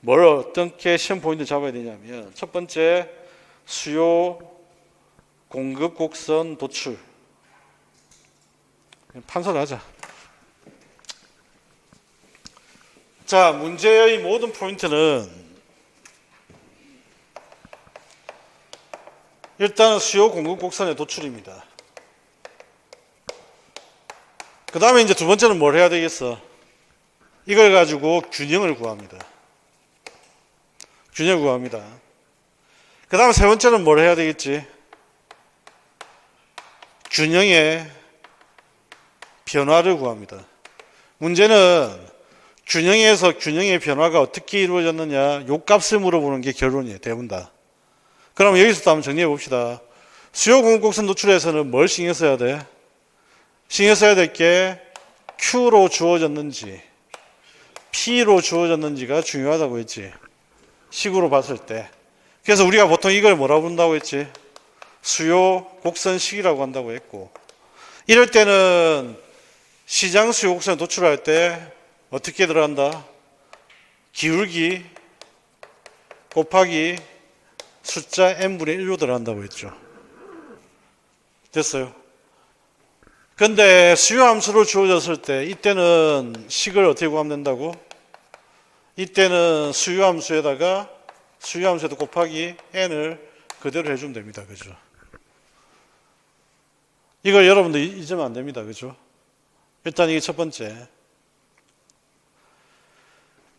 뭘 어떻게 시험 포인트 잡아야 되냐면, 첫 번째, 수요, 공급, 곡선, 도출. 판서를 하자. 자, 문제의 모든 포인트는 일단은 수요, 공급, 곡선의 도출입니다. 그 다음에 이제 두 번째는 뭘 해야 되겠어? 이걸 가지고 균형을 구합니다. 균형 구합니다. 그 다음에 세 번째는 뭘 해야 되겠지? 균형의 변화를 구합니다. 문제는 균형에서 균형의 변화가 어떻게 이루어졌느냐, 요 값을 물어보는 게 결론이에요. 대부분 다. 그럼 여기서 또 한번 정리해 봅시다. 수요 공급 곡선 도출에서는 뭘 신경 써야 돼? 신경 써야 될 게 Q로 주어졌는지 P로 주어졌는지가 중요하다고 했지. 식으로 봤을 때. 그래서 우리가 보통 이걸 뭐라고 부른다고 했지? 수요 곡선식이라고 한다고 했고, 이럴 때는 시장 수요 곡선 도출할 때 어떻게 들어간다? 기울기 곱하기 숫자 n분의 1로 들어간다고 했죠. 됐어요? 근데 수요 함수로 주어졌을 때 이때는 식을 어떻게 구하면 된다고? 이때는 수요 함수에다가 수요 함수에도 곱하기 n을 그대로 해주면 됩니다. 그죠? 이걸 여러분들 잊으면 안 됩니다. 그죠? 일단 이게 첫 번째.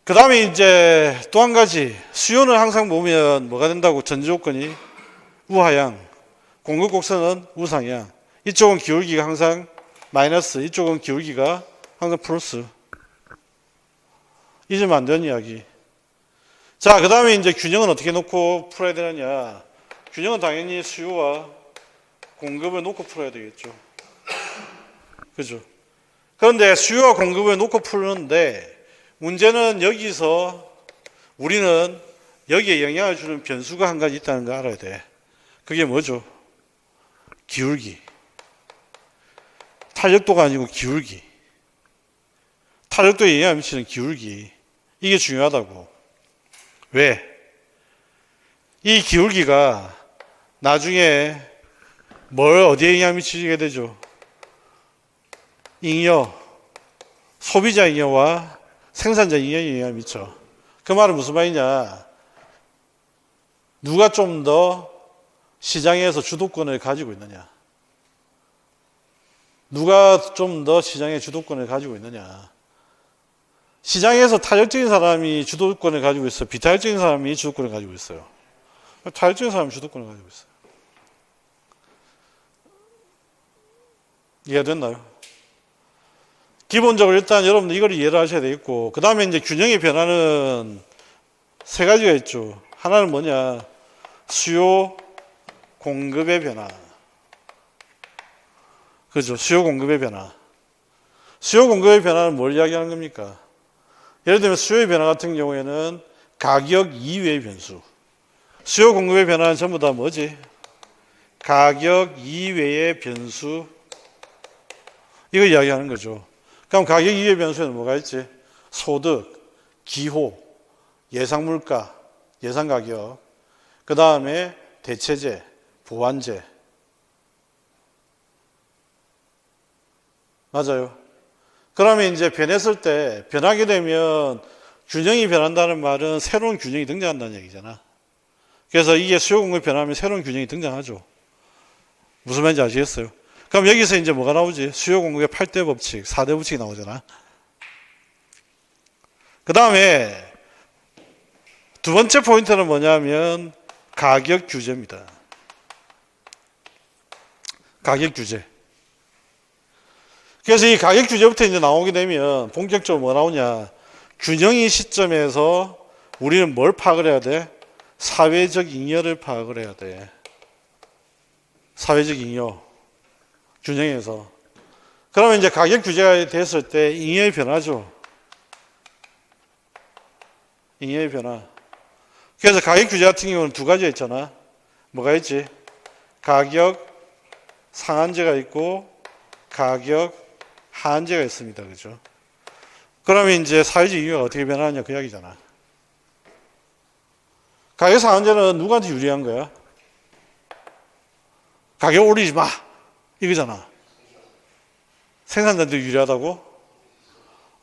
그 다음에 이제 또 한 가지, 수요는 항상 보면 뭐가 된다고? 전제 조건이 우하향, 공급 곡선은 우상향. 이쪽은 기울기가 항상 마이너스, 이쪽은 기울기가 항상 플러스. 잊으면 안 되는 이야기. 자, 그 다음에 이제 균형은 어떻게 놓고 풀어야 되느냐? 균형은 당연히 수요와 공급을 놓고 풀어야 되겠죠. 그죠? 그런데 수요와 공급을 놓고 푸는데 문제는 여기서 우리는 여기에 영향을 주는 변수가 한 가지 있다는 거 알아야 돼. 그게 뭐죠? 기울기. 탄력도가 아니고 기울기. 탄력도에 영향을 미치는 기울기. 이게 중요하다고. 왜? 이 기울기가 나중에 뭘 어디에 영향을 미치게 되죠? 잉여, 소비자 잉여와 생산자 잉여에 영향을 미쳐. 그 말은 무슨 말이냐? 누가 좀 더 시장에서 주도권을 가지고 있느냐? 누가 좀 더 시장의 주도권을 가지고 있느냐? 시장에서 탄력적인 사람이 주도권을 가지고 있어요. 비탄력적인 사람이 주도권을 가지고 있어요. 탄력적인 사람이 주도권을 가지고 있어요. 이해가 됐나요? 기본적으로 일단 여러분들 이걸 이해를 하셔야 되겠고, 그 다음에 이제 균형의 변화는 세 가지가 있죠. 하나는 뭐냐? 수요 공급의 변화. 그죠? 수요 공급의 변화. 수요 공급의 변화는 뭘 이야기하는 겁니까? 예를 들면 수요의 변화 같은 경우에는 가격 이외의 변수. 수요 공급의 변화는 전부 다 뭐지? 가격 이외의 변수. 이걸 이야기하는 거죠. 그럼 가격 이외의 변수에는 뭐가 있지? 소득, 기호, 예상물가, 예상가격, 그 다음에 대체재, 보완재. 맞아요. 그러면 이제 변했을 때, 변하게 되면 균형이 변한다는 말은 새로운 균형이 등장한다는 얘기잖아. 그래서 이게 수요 공급이 변하면 새로운 균형이 등장하죠. 무슨 말인지 아시겠어요? 그럼 여기서 이제 뭐가 나오지? 수요 공급의 8대 법칙, 4대 법칙이 나오잖아. 그 다음에 두 번째 포인트는 뭐냐면 가격 규제입니다. 가격 규제. 그래서 이 가격 규제부터 이제 나오게 되면 본격적으로 뭐 나오냐? 균형의 시점에서 우리는 뭘 파악을 해야 돼? 사회적 잉여를 파악을 해야 돼. 사회적 잉여. 균형에서. 그러면 이제 가격 규제가 됐을 때 잉여의 변화죠. 잉여의 변화. 그래서 가격 규제 같은 경우는 두 가지가 있잖아. 뭐가 있지? 가격 상한제가 있고 가격 하한제가 있습니다. 그죠? 그러면 이제 사회적 잉여가 어떻게 변하느냐 그 이야기잖아. 가격 상한제는 누구한테 유리한 거야? 가격 올리지 마. 이거잖아. 생산자한테 유리하다고?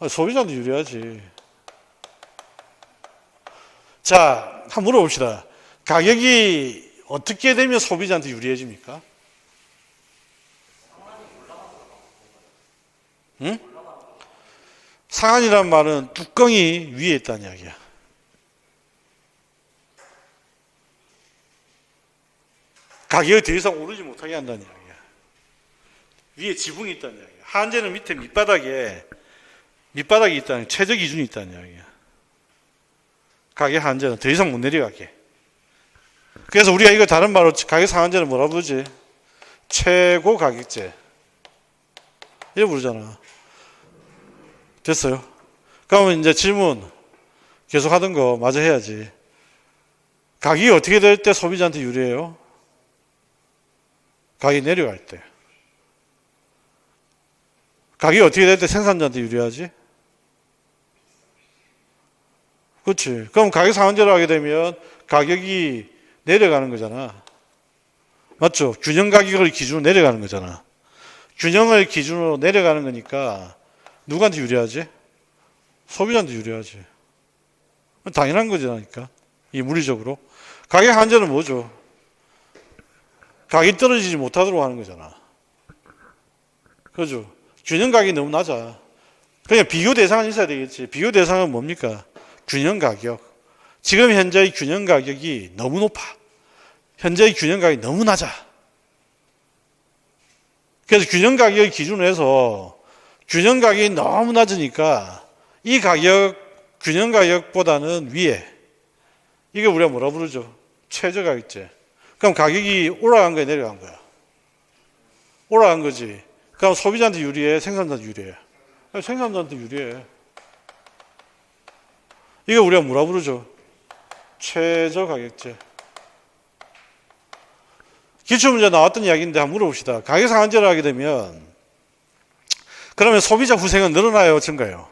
소비자한테 유리하지. 자, 한번 물어봅시다. 가격이 어떻게 되면 소비자한테 유리해집니까? 응? 상한이란 말은 뚜껑이 위에 있다는 이야기야. 가격이 더 이상 오르지 못하게 한다는 이야기야. 위에 지붕이 있다는 이야기야. 하한제는 밑에 밑바닥이 있다는, 최저 기준이 있다는 이야기야. 가격 하한제는 더 이상 못 내려가게. 그래서 우리가 이거 다른 말로 가격 상한제는 뭐라 부르지? 최고 가격제. 이래 부르잖아. 됐어요? 그러면 이제 질문 계속 하던 거 마저 해야지. 가격이 어떻게 될 때 소비자한테 유리해요? 가격이 내려갈 때. 가격이 어떻게 될 때 생산자한테 유리하지? 그렇지. 그럼 가격 상한제로 하게 되면 가격이 내려가는 거잖아. 맞죠? 균형 가격을 기준으로 내려가는 거잖아. 균형을 기준으로 내려가는 거니까 누구한테 유리하지? 소비자한테 유리하지. 당연한 거잖아니까. 이 물리적으로. 가격 한제는 뭐죠? 가격이 떨어지지 못하도록 하는 거잖아. 그죠? 균형 가격이 너무 낮아. 그냥 비교 대상은 있어야 되겠지. 비교 대상은 뭡니까? 균형 가격. 지금 현재의 균형 가격이 너무 높아. 현재의 균형 가격이 너무 낮아. 그래서 균형 가격을 기준으로 해서 균형 가격이 너무 낮으니까 이 가격, 균형 가격보다는 위에. 이게 우리가 뭐라 부르죠? 최저 가격제. 그럼 가격이 올라간 거야, 내려간 거야? 올라간 거지. 그럼 소비자한테 유리해, 생산자한테 유리해? 생산자한테 유리해. 이게 우리가 뭐라 부르죠? 최저 가격제. 기출문제 나왔던 이야기인데 한번 물어봅시다. 가격 상한제를 하게 되면 그러면 소비자 후생은 늘어나요, 증가요?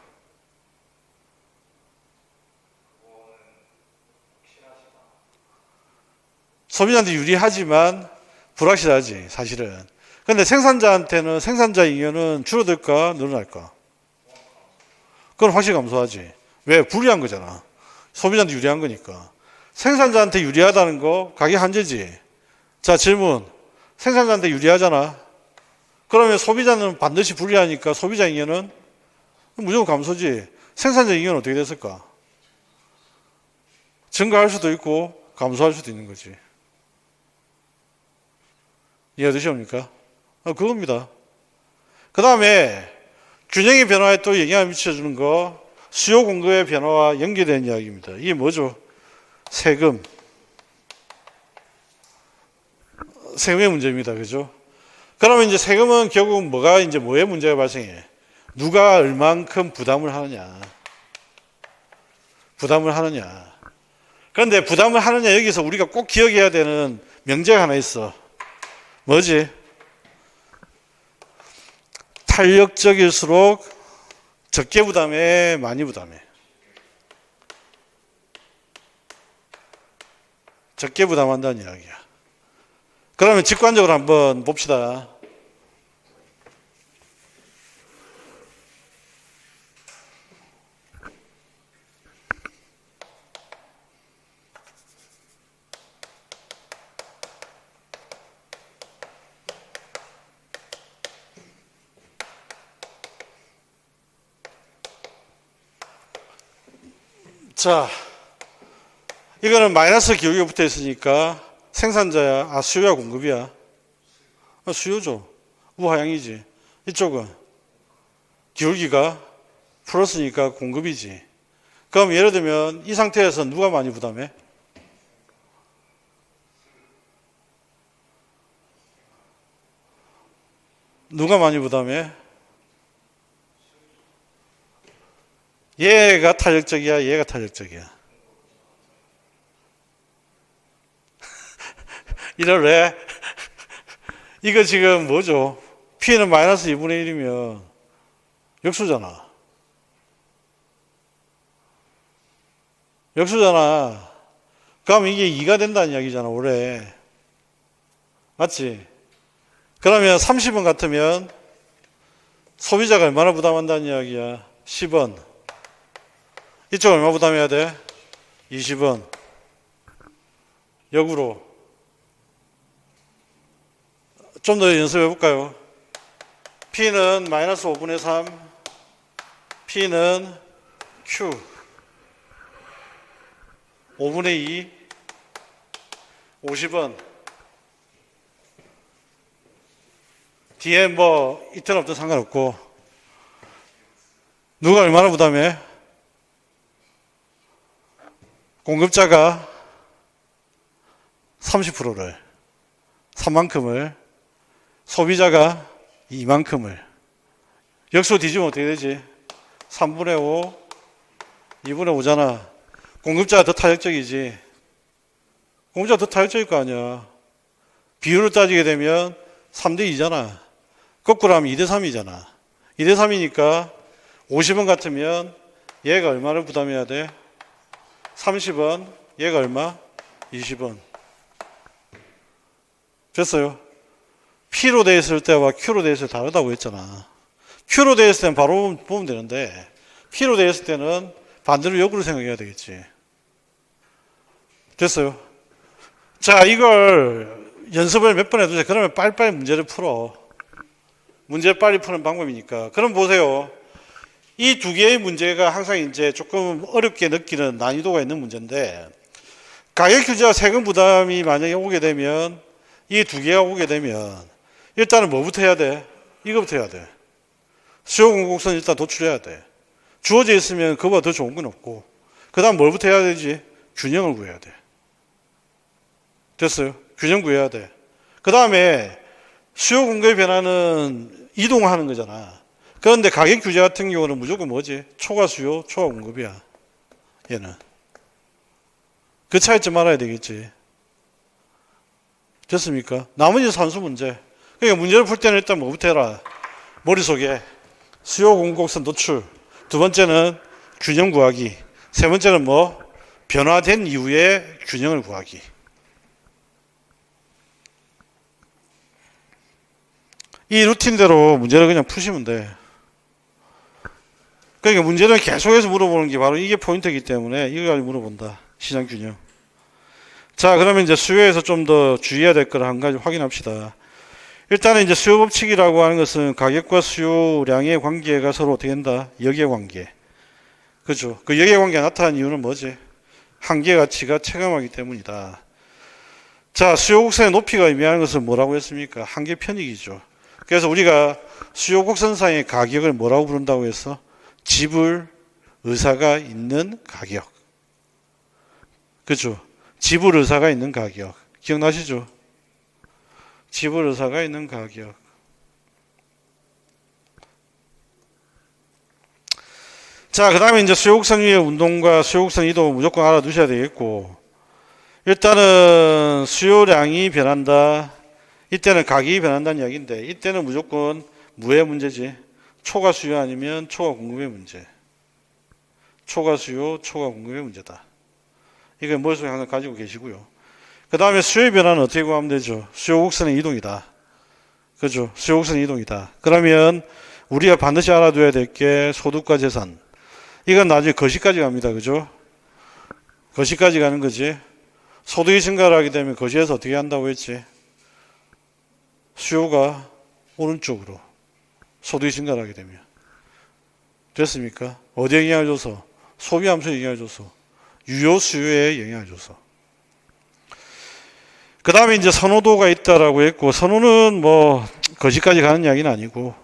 소비자한테 유리하지만 불확실하지, 사실은. 그런데 생산자한테는, 생산자 잉여는 줄어들까 늘어날까? 그건 확실히 감소하지. 왜? 불리한 거잖아. 소비자한테 유리한 거니까. 생산자한테 유리하다는 거 가격 한제지. 자, 질문. 생산자한테 유리하잖아. 그러면 소비자는 반드시 불리하니까 소비자 잉여는 무조건 감소지. 생산자 잉여는 어떻게 됐을까? 증가할 수도 있고 감소할 수도 있는 거지. 이해가 되십니까? 그겁니다. 그 다음에 균형의 변화에 또 영향을 미쳐주는 거 수요 공급의 변화와 연계된 이야기입니다. 이게 뭐죠? 세금의 문제입니다. 그죠? 그러면 이제 세금은 결국 뭐가 이제 뭐의 문제가 발생해? 누가 얼만큼 부담을 하느냐. 부담을 하느냐. 그런데 부담을 하느냐 여기서 우리가 꼭 기억해야 되는 명제가 하나 있어. 뭐지? 탄력적일수록 적게 부담해, 많이 부담해. 적게 부담한다는 이야기야. 그러면 직관적으로 한번 봅시다. 자, 이거는 마이너스 기울기가 붙어 있으니까 생산자야, 수요야, 공급이야? 수요죠. 우하향이지. 이쪽은 기울기가 플러스니까 공급이지. 그럼 예를 들면 이 상태에서 누가 많이 부담해? 누가 많이 부담해? 얘가 탄력적이야, 얘가 탄력적이야. 이럴래? 이거 지금 뭐죠? P는 마이너스 2분의 1이면 역수잖아. 역수잖아. 그럼 이게 2가 된다는 이야기잖아, 올해. 맞지? 그러면 30원 같으면 소비자가 얼마나 부담한다는 이야기야? 10원. 이쪽 얼마 부담해야 돼? 20원. 역으로. 좀 더 연습해 볼까요? P는 마이너스 5분의 3, P는 Q, 5분의 2, 50원. 뒤에 뭐 있든 없든 상관없고. 누가 얼마나 부담해? 공급자가 30%를, 3만큼을, 소비자가 이만큼을. 역수 뒤지면 어떻게 되지? 3분의 5, 2분의 5잖아. 공급자가 더 타격적이지. 공급자가 더 타격적일 거 아니야. 비율을 따지게 되면 3대 2잖아. 거꾸로 하면 2대 3이잖아. 2대 3이니까 50원 같으면 얘가 얼마를 부담해야 돼? 30원. 얘가 얼마? 20원. 됐어요? P로 되어 있을 때와 Q로 되어 있을 때 다르다고 했잖아. Q로 되어 있을 때는 바로 보면 되는데 P로 되어 있을 때는 반대로 역으로 생각해야 되겠지. 됐어요? 자, 이걸 연습을 몇 번 해두세요. 그러면 빨리빨리 문제를 풀어. 문제를 빨리 푸는 방법이니까. 그럼 보세요. 이 두 개의 문제가 항상 이제 조금 어렵게 느끼는 난이도가 있는 문제인데, 가격 규제와 세금 부담이 만약에 오게 되면, 이 두 개가 오게 되면, 일단은 뭐부터 해야 돼? 이거부터 해야 돼. 수요 공급선 일단 도출해야 돼. 주어져 있으면 그거보다 더 좋은 건 없고, 그 다음 뭘부터 해야 되지? 균형을 구해야 돼. 됐어요? 균형 구해야 돼. 그 다음에 수요 공급의 변화는 이동하는 거잖아. 그런데 가격 규제 같은 경우는 무조건 뭐지? 초과 수요, 초과 공급이야. 얘는. 그 차이점 알아야 되겠지. 됐습니까? 나머지 산수 문제. 그러니까 문제를 풀 때는 일단 뭐부터 해라? 머릿속에 수요 공급선 노출. 두 번째는 균형 구하기. 세 번째는 뭐? 변화된 이후에 균형을 구하기. 이 루틴대로 문제를 그냥 푸시면 돼. 그러니까 문제는 계속해서 물어보는 게 바로 이게 포인트이기 때문에 이거 가지고 물어본다. 시장 균형. 자, 그러면 이제 수요에서 좀 더 주의해야 될 걸 한 가지 확인합시다. 일단은 이제 수요 법칙이라고 하는 것은 가격과 수요량의 관계가 서로 어떻게 된다? 역의 관계. 그죠? 그 역의 관계가 나타난 이유는 뭐지? 한계 가치가 체감하기 때문이다. 자, 수요 곡선의 높이가 의미하는 것은 뭐라고 했습니까? 한계 편익이죠. 그래서 우리가 수요 곡선상의 가격을 뭐라고 부른다고 해서 지불 의사가 있는 가격. 그죠? 지불 의사가 있는 가격. 기억나시죠? 지불 의사가 있는 가격. 자, 그 다음에 이제 수요곡선 위의 운동과 수요곡선 이동을 무조건 알아두셔야 되겠고, 일단은 수요량이 변한다. 이때는 가격이 변한다는 이야기인데, 이때는 무조건 뭐의 문제지? 초과 수요 아니면 초과 공급의 문제. 초과 수요, 초과 공급의 문제다. 이거 머릿속에 항상 가지고 계시고요. 그 다음에 수요의 변화는 어떻게 구하면 되죠? 수요곡선의 이동이다. 그죠? 수요곡선의 이동이다. 그러면 우리가 반드시 알아둬야 될 게 소득과 재산. 이건 나중에 거시까지 갑니다. 그죠? 거시까지 가는 거지. 소득이 증가를 하게 되면 거시에서 어떻게 한다고 했지? 수요가 오른쪽으로. 소득이 증가를 하게 되면. 됐습니까? 어디에 영향을 줘서? 소비 함수에 영향을 줘서. 유효 수요에 영향을 줘서. 그 다음에 이제 선호도가 있다라고 했고, 선호는 뭐, 거시까지 가는 이야기는 아니고,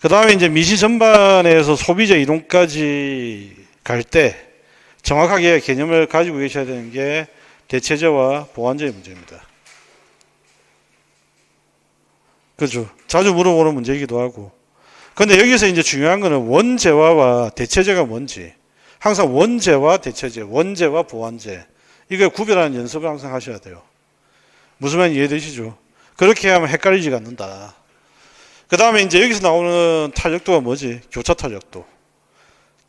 그 다음에 이제 미시 전반에서 소비자 이동까지 갈 때 정확하게 개념을 가지고 계셔야 되는 게 대체제와 보완제의 문제입니다. 그죠? 자주 물어보는 문제이기도 하고. 근데 여기서 이제 중요한 거는 원재화와 대체제가 뭔지. 항상 원재와 대체제, 원재와 보완제. 이거 구별하는 연습을 항상 하셔야 돼요. 무슨 말인지 이해되시죠? 그렇게 하면 헷갈리지가 않는다. 그 다음에 이제 여기서 나오는 탄력도가 뭐지? 교차 탄력도.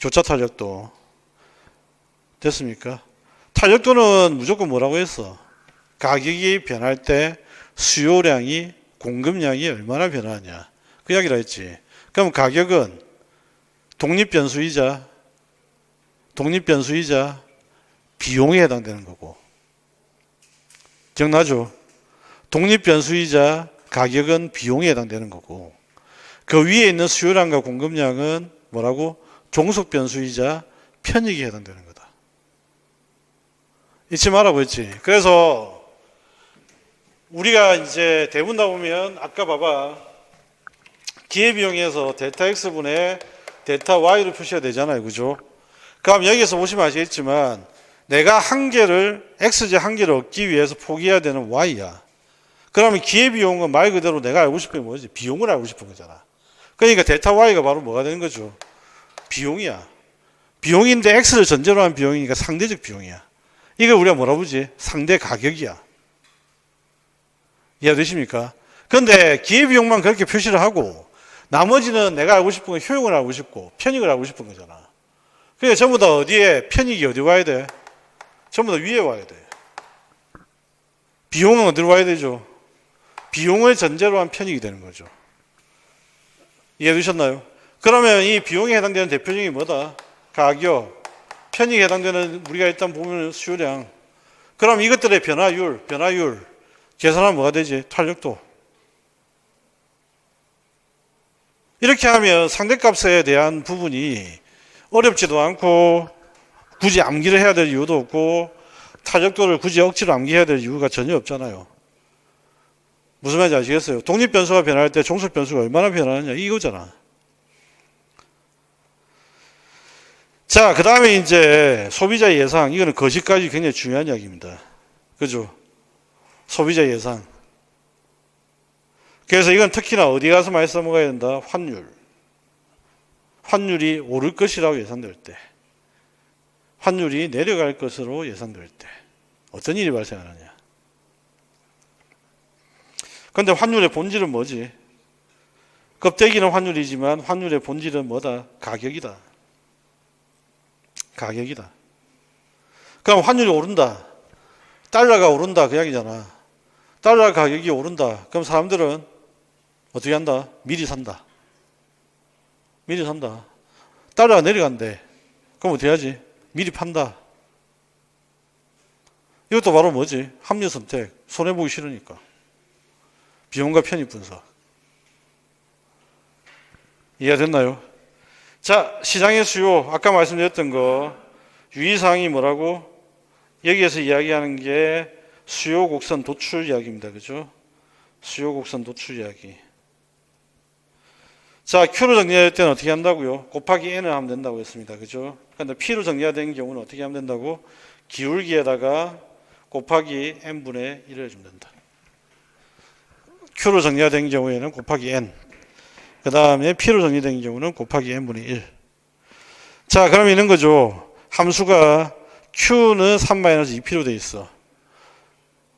교차 탄력도. 됐습니까? 탄력도는 무조건 뭐라고 했어? 가격이 변할 때 수요량이, 공급량이 얼마나 변하냐. 그 이야기를 했지. 그럼 가격은 독립변수이자 비용에 해당되는 거고. 기억나죠? 독립변수이자 가격은 비용에 해당되는 거고, 그 위에 있는 수요량과 공급량은 뭐라고? 종속변수이자 편익에 해당되는 거다. 잊지 마라 그랬지. 그래서 우리가 이제 대문다 보면 아까 봐봐, 기회비용에서 델타 X분의 델타 Y를 표시가 되잖아요. 그죠? 그럼 여기서 보시면 아시겠지만 내가 X제 한 개를 얻기 위해서 포기해야 되는 Y야. 그러면 기회비용은 말 그대로 내가 알고 싶은 게 뭐지? 비용을 알고 싶은 거잖아. 그러니까 델타 Y가 바로 뭐가 되는 거죠? 비용이야. 비용인데 X를 전제로 한 비용이니까 상대적 비용이야. 이걸 우리가 뭐라 부르지? 상대 가격이야. 이해되십니까? 그런데 기회비용만 그렇게 표시를 하고 나머지는 내가 알고 싶은 건 효용을 알고 싶고 편익을 알고 싶은 거잖아. 그러니까 전부 다 어디에, 편익이 어디 와야 돼? 전부 다 위에 와야 돼. 비용은 어디로 와야 되죠? 비용을 전제로 한 편익이 되는 거죠. 이해되셨나요? 그러면 이 비용에 해당되는 대표적인 뭐다? 가격, 편익에 해당되는 우리가 일단 보면 수요량. 그럼 이것들의 변화율 계산하면 뭐가 되지? 탄력도. 이렇게 하면 상대값에 대한 부분이 어렵지도 않고 굳이 암기를 해야 될 이유도 없고 탄력도를 굳이 억지로 암기해야 될 이유가 전혀 없잖아요. 무슨 말인지 아시겠어요? 독립변수가 변할 때 종속변수가 얼마나 변하느냐 이거잖아. 자, 그 다음에 이제 소비자 예상. 이거는 거시까지 굉장히 중요한 이야기입니다. 그죠? 소비자 예상. 그래서 이건 특히나 어디 가서 많이 써먹어야 된다? 환율. 환율이 오를 것이라고 예상될 때. 환율이 내려갈 것으로 예상될 때. 어떤 일이 발생하느냐. 그런데 환율의 본질은 뭐지? 껍데기는 환율이지만 환율의 본질은 뭐다? 가격이다. 가격이다. 그럼 환율이 오른다. 달러가 오른다. 그 이야기잖아. 달러 가격이 오른다. 그럼 사람들은 어떻게 한다? 미리 산다. 미리 산다. 달러가 내려간대. 그럼 어떻게 하지? 미리 판다. 이것도 바로 뭐지? 합리 선택. 손해보기 싫으니까. 비용과 편익 분석. 이해가 됐나요? 자, 시장의 수요. 아까 말씀드렸던 거. 유의사항이 뭐라고? 여기에서 이야기하는 게 수요 곡선 도출 이야기입니다. 그죠? 수요 곡선 도출 이야기. 자, Q로 정리할 때는 어떻게 한다고요? 곱하기 N을 하면 된다고 했습니다. 그죠? 근데 P로 정리되는 경우는 어떻게 하면 된다고? 기울기에다가 곱하기 N분의 1을 해주면 된다. Q로 정리된 경우에는 곱하기 N. 그 다음에 P로 정리된 경우는 곱하기 N분의 1. 자, 그럼 이런 거죠. 함수가 Q는 3-2P로 돼 있어.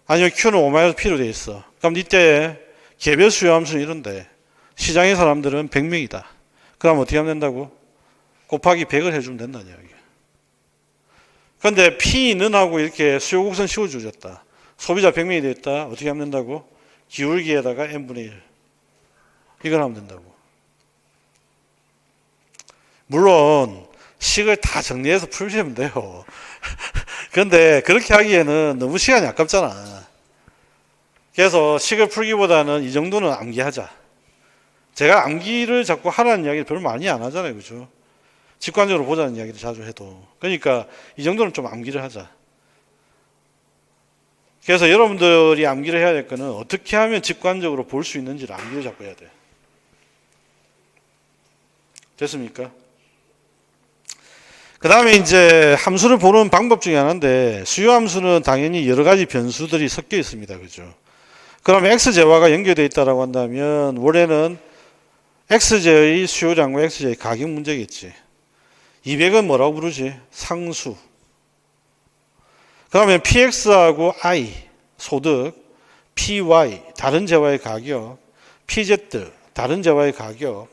아니면 Q는 5-P로 돼 있어. 그럼 이때 개별 수요 함수는 이런데 시장의 사람들은 100명이다. 그럼 어떻게 하면 된다고? 곱하기 100을 해주면 된다는 이야기야. 그런데 P는 하고 이렇게 수요 곡선 씌워주셨다. 소비자 100명이 됐다. 어떻게 하면 된다고? 기울기에다가 N분의 1. 이걸 하면 된다고. 물론 식을 다 정리해서 풀시면 돼요. 그런데 그렇게 하기에는 너무 시간이 아깝잖아. 그래서 식을 풀기보다는 이 정도는 암기하자. 제가 암기를 자꾸 하라는 이야기를 별로 많이 안 하잖아요. 그죠? 직관적으로 보자는 이야기를 자주 해도. 그러니까 이 정도는 좀 암기를 하자. 그래서 여러분들이 암기를 해야 될 거는 어떻게 하면 직관적으로 볼 수 있는지를 암기를 자꾸 해야 돼. 됐습니까? 그 다음에 이제 함수를 보는 방법 중에 하나인데 수요 함수는 당연히 여러 가지 변수들이 섞여 있습니다. 그죠? 그러면 x제와가 연결되어 있다고 한다면 원래는 x제의 수요량과 x제의 가격 문제겠지. 200은 뭐라고 부르지? 상수. 그러면 px하고 i, 소득, py, 다른 제와의 가격, pz, 다른 제와의 가격,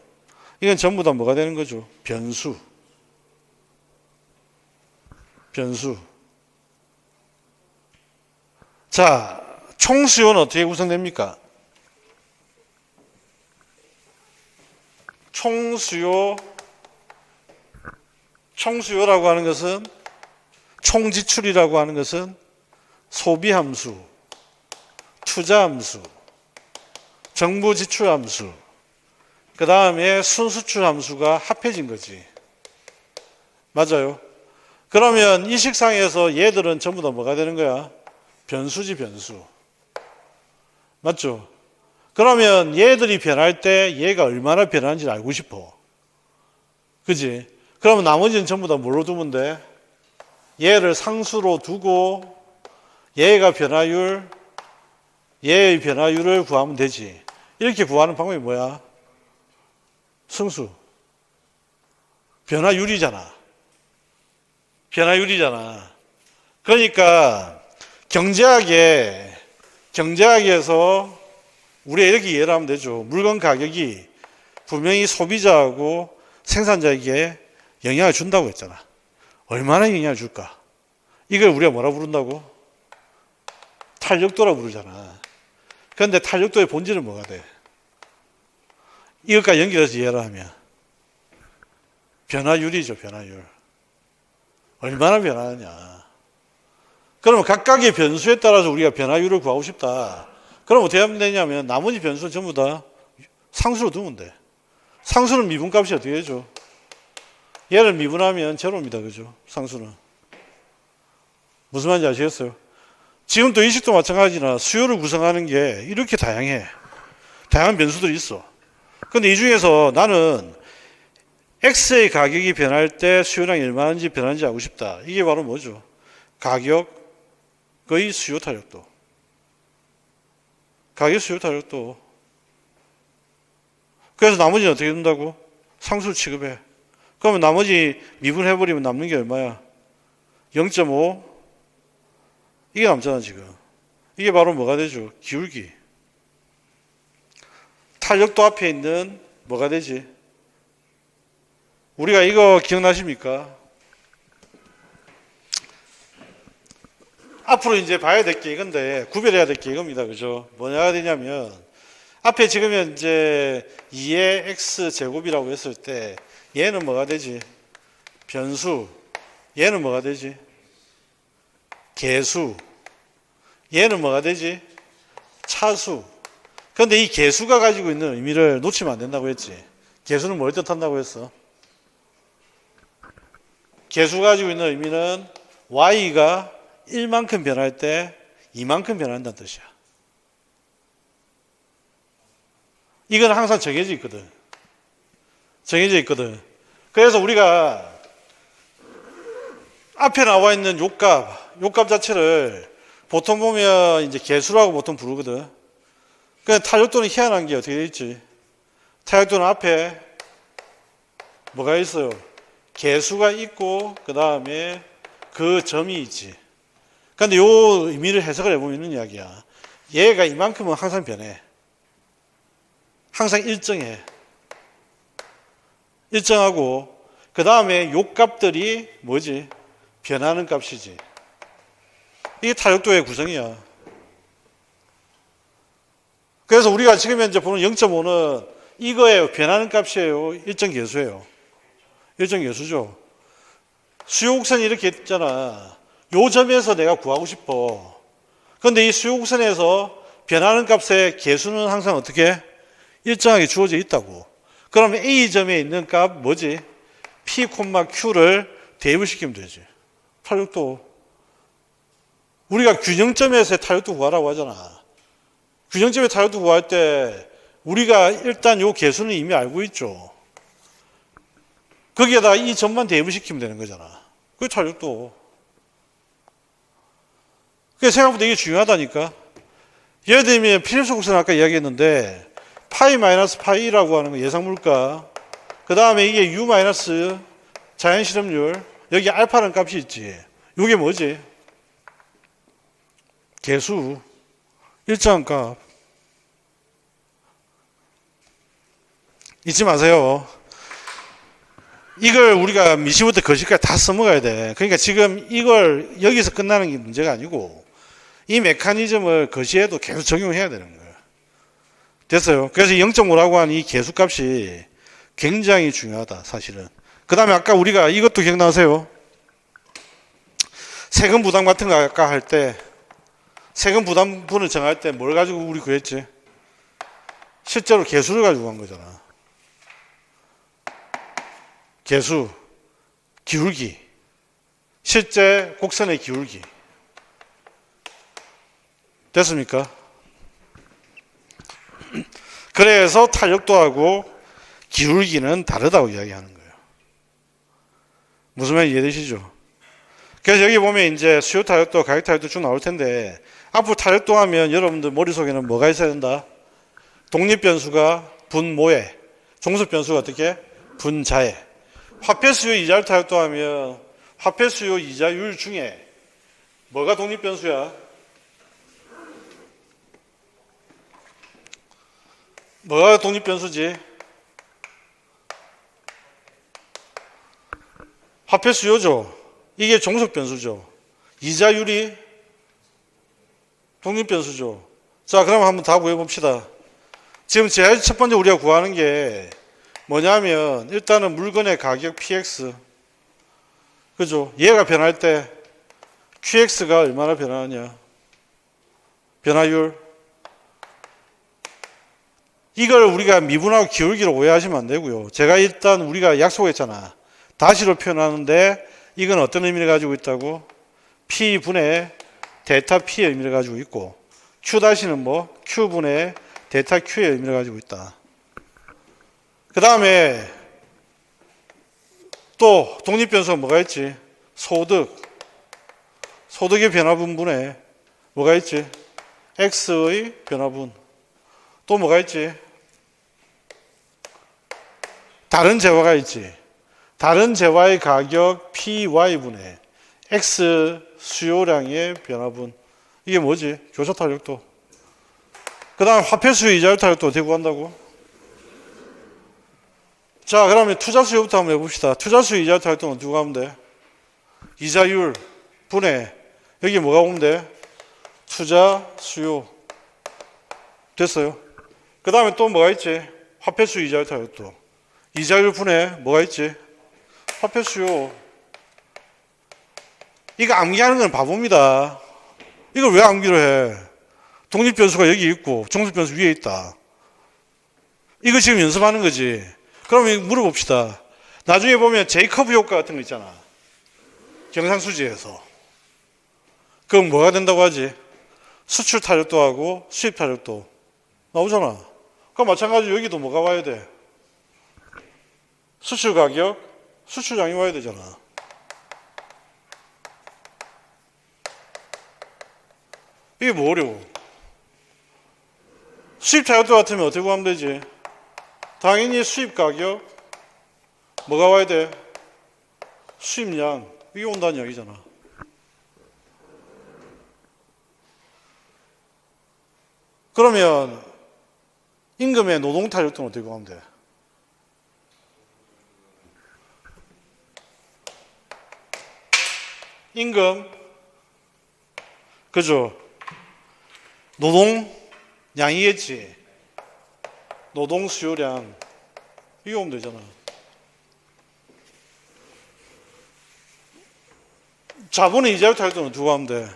이건 전부 다 뭐가 되는 거죠? 변수. 변수. 자, 총수요는 어떻게 구성됩니까? 총수요라고 하는 것은, 총지출이라고 하는 것은 소비함수, 투자함수, 정부지출함수, 그 다음에 순수출함수가 합해진 거지. 맞아요? 그러면 이 식상에서 얘들은 전부 다 뭐가 되는 거야? 변수지, 변수. 맞죠? 그러면 얘들이 변할 때 얘가 얼마나 변하는지 알고 싶어. 그지? 그러면 나머지는 전부 다 뭘로 두면 돼? 얘를 상수로 두고 얘가 변화율, 얘의 변화율을 구하면 되지. 이렇게 구하는 방법이 뭐야? 승수. 변화율이잖아. 변화율이잖아. 그러니까 경제학에서 우리가 이렇게 이해를 하면 되죠. 물건 가격이 분명히 소비자하고 생산자에게 영향을 준다고 했잖아. 얼마나 영향을 줄까? 이걸 우리가 뭐라 부른다고? 탄력도라 부르잖아. 그런데 탄력도의 본질은 뭐가 돼? 이것과 연결해서 이해를 하면 변화율이죠. 변화율. 얼마나 변하느냐. 그러면 각각의 변수에 따라서 우리가 변화율을 구하고 싶다. 그럼 어떻게 하면 되냐면 나머지 변수는 전부 다 상수로 두면 돼. 상수는 미분값이 어떻게 되죠? 얘를 미분하면 제로입니다. 그죠? 상수는. 무슨 말인지 아시겠어요? 지금 또 이식도 마찬가지나 수요를 구성하는 게 이렇게 다양해. 다양한 변수들이 있어. 근데 이 중에서 나는 X의 가격이 변할 때 수요량이 얼마인지 변하는지 알고 싶다. 이게 바로 뭐죠? 가격의 수요 탄력도. 가격 수요 탄력도. 그래서 나머지는 어떻게 된다고? 상수를 취급해. 그러면 나머지 미분해버리면 남는 게 얼마야? 0.5. 이게 남잖아 지금. 이게 바로 뭐가 되죠? 기울기. 탄력도 앞에 있는 뭐가 되지? 우리가 이거 기억나십니까? 앞으로 이제 봐야 될 게 이건데 구별해야 될 게 이겁니다. 그죠? 뭐냐가 되냐면 앞에 지금 현재 2의 x 제곱이라고 했을 때 얘는 뭐가 되지? 변수. 얘는 뭐가 되지? 개수. 얘는 뭐가 되지? 차수. 그런데 이 개수가 가지고 있는 의미를 놓치면 안 된다고 했지. 개수는 뭘 뜻한다고 했어? 개수가 가지고 있는 의미는 y가 1만큼 변할 때 2만큼 변한다는 뜻이야. 이건 항상 정해져 있거든. 정해져 있거든. 그래서 우리가 앞에 나와 있는 요값 자체를 보통 보면 이제 개수라고 보통 부르거든. 그냥 탄력도는 희한한 게 어떻게 돼 있지? 탄력도는 앞에 뭐가 있어요? 개수가 있고 그 다음에 그 점이 있지. 근데 요 의미를 해석을 해보면 있는 이야기야. 얘가 이만큼은 항상 변해. 항상 일정해. 일정하고 그 다음에 요 값들이 뭐지? 변하는 값이지. 이게 탄력도의 구성이야. 그래서 우리가 지금 현재 보는 0.5는 이거예요. 변하는 값이에요. 일정 계수예요. 일정 계수죠. 수요곡선이 이렇게 있잖아. 요 점에서 내가 구하고 싶어. 그런데 이 수요곡선에서 변하는 값의 계수는 항상 어떻게? 일정하게 주어져 있다고. 그러면 A점에 있는 값 뭐지? P, Q를 대입을 시키면 되지. 탄력도. 우리가 균형점에서의 탄력도 구하라고 하잖아. 균형점의 탄력도 구할 때 우리가 일단 요 계수는 이미 알고 있죠. 거기에다가 이 점만 대입을 시키면 되는 거잖아. 그게 탄력도. 그게 생각보다 이게 중요하다니까. 예를 들면 필립스 곡선 아까 이야기했는데 파이 마이너스 파이라고 하는 거 예상물가. 그 다음에 이게 U 마이너스 자연실험률. 여기 알파라는 값이 있지. 이게 뭐지? 계수. 일정한 값. 잊지 마세요. 이걸 우리가 미시부터 거시까지 다 써먹어야 돼. 그러니까 지금 이걸 여기서 끝나는 게 문제가 아니고 이 메커니즘을 거시에도 계속 적용해야 되는 거예요. 됐어요. 그래서 0.5라고 하는 이 계수값이 굉장히 중요하다, 사실은. 그 다음에 아까 우리가 이것도 기억나세요? 세금 부담 같은 거 아까 할 때 세금 부담분을 정할 때 뭘 가지고 우리 구했지? 실제로 계수를 가지고 한 거잖아. 계수, 기울기, 실제 곡선의 기울기. 됐습니까? 그래서 탄력도하고 기울기는 다르다고 이야기하는 거예요. 무슨 말인지 이해되시죠? 그래서 여기 보면 이제 수요 탄력도, 가격 탄력도 쭉 나올 텐데 앞으로 탄력도 하면 여러분들 머릿속에는 뭐가 있어야 된다? 독립 변수가 분모에, 종속 변수가 어떻게? 분자에. 화폐 수요 이자율 탄력도 하면 화폐 수요 이자율 중에 뭐가 독립 변수야? 뭐가 독립 변수지? 화폐 수요죠. 이게 종속 변수죠. 이자율이 독립 변수죠. 자, 그럼 한번 다 구해봅시다. 지금 제일 첫 번째 우리가 구하는 게 뭐냐면 일단은 물건의 가격 PX. 그죠? 얘가 변할 때 QX가 얼마나 변하느냐. 변화율. 이걸 우리가 미분하고 기울기로 오해하시면 안 되고요. 제가 일단 우리가 약속했잖아. 다시로 표현하는데 이건 어떤 의미를 가지고 있다고? P분의 데타 P의 의미를 가지고 있고 Q-는 뭐? Q분의 데타 Q의 의미를 가지고 있다. 그 다음에 또 독립변수가 뭐가 있지? 소득. 소득의 변화분분에 뭐가 있지? X의 변화분. 또 뭐가 있지? 다른 재화가 있지. 다른 재화의 가격 PY분의 X 수요량의 변화분. 이게 뭐지? 교차 탄력도. 그 다음 화폐 수요 이자율 탄력도 어떻게 구한다고? 자, 그러면 투자 수요부터 한번 해봅시다. 투자 수요 이자율 탄력도는 어떻게 구하면 돼? 이자율 분의 여기 뭐가 오면 돼? 투자 수요. 됐어요? 그 다음에 또 뭐가 있지? 화폐 수요 이자율 탄력도. 이자율 분의 뭐가 있지? 화폐 수요. 이거 암기하는 건 바보입니다. 이걸 왜 암기를 해? 독립변수가 여기 있고 종속변수 위에 있다. 이거 지금 연습하는 거지. 그럼 물어봅시다. 나중에 보면 제이커브 효과 같은 거 있잖아. 경상수지에서. 그럼 뭐가 된다고 하지? 수출 탄력도하고 수입 탄력도 나오잖아. 그럼 마찬가지로 여기도 뭐가 와야 돼? 수출 가격, 수출량이 와야 되잖아. 이게 뭐 어려워? 수입 타격도 같으면 어떻게 구하면 되지? 당연히 수입 가격, 뭐가 와야 돼? 수입량, 이게 온다는 이야기잖아. 그러면 임금의 노동 타격도는 어떻게 구하면 돼? 임금, 그죠? 노동량이겠지. 노동 수요량, 이거 오면 되잖아. 자본의 이자율 타격도는 누가 하면 돼?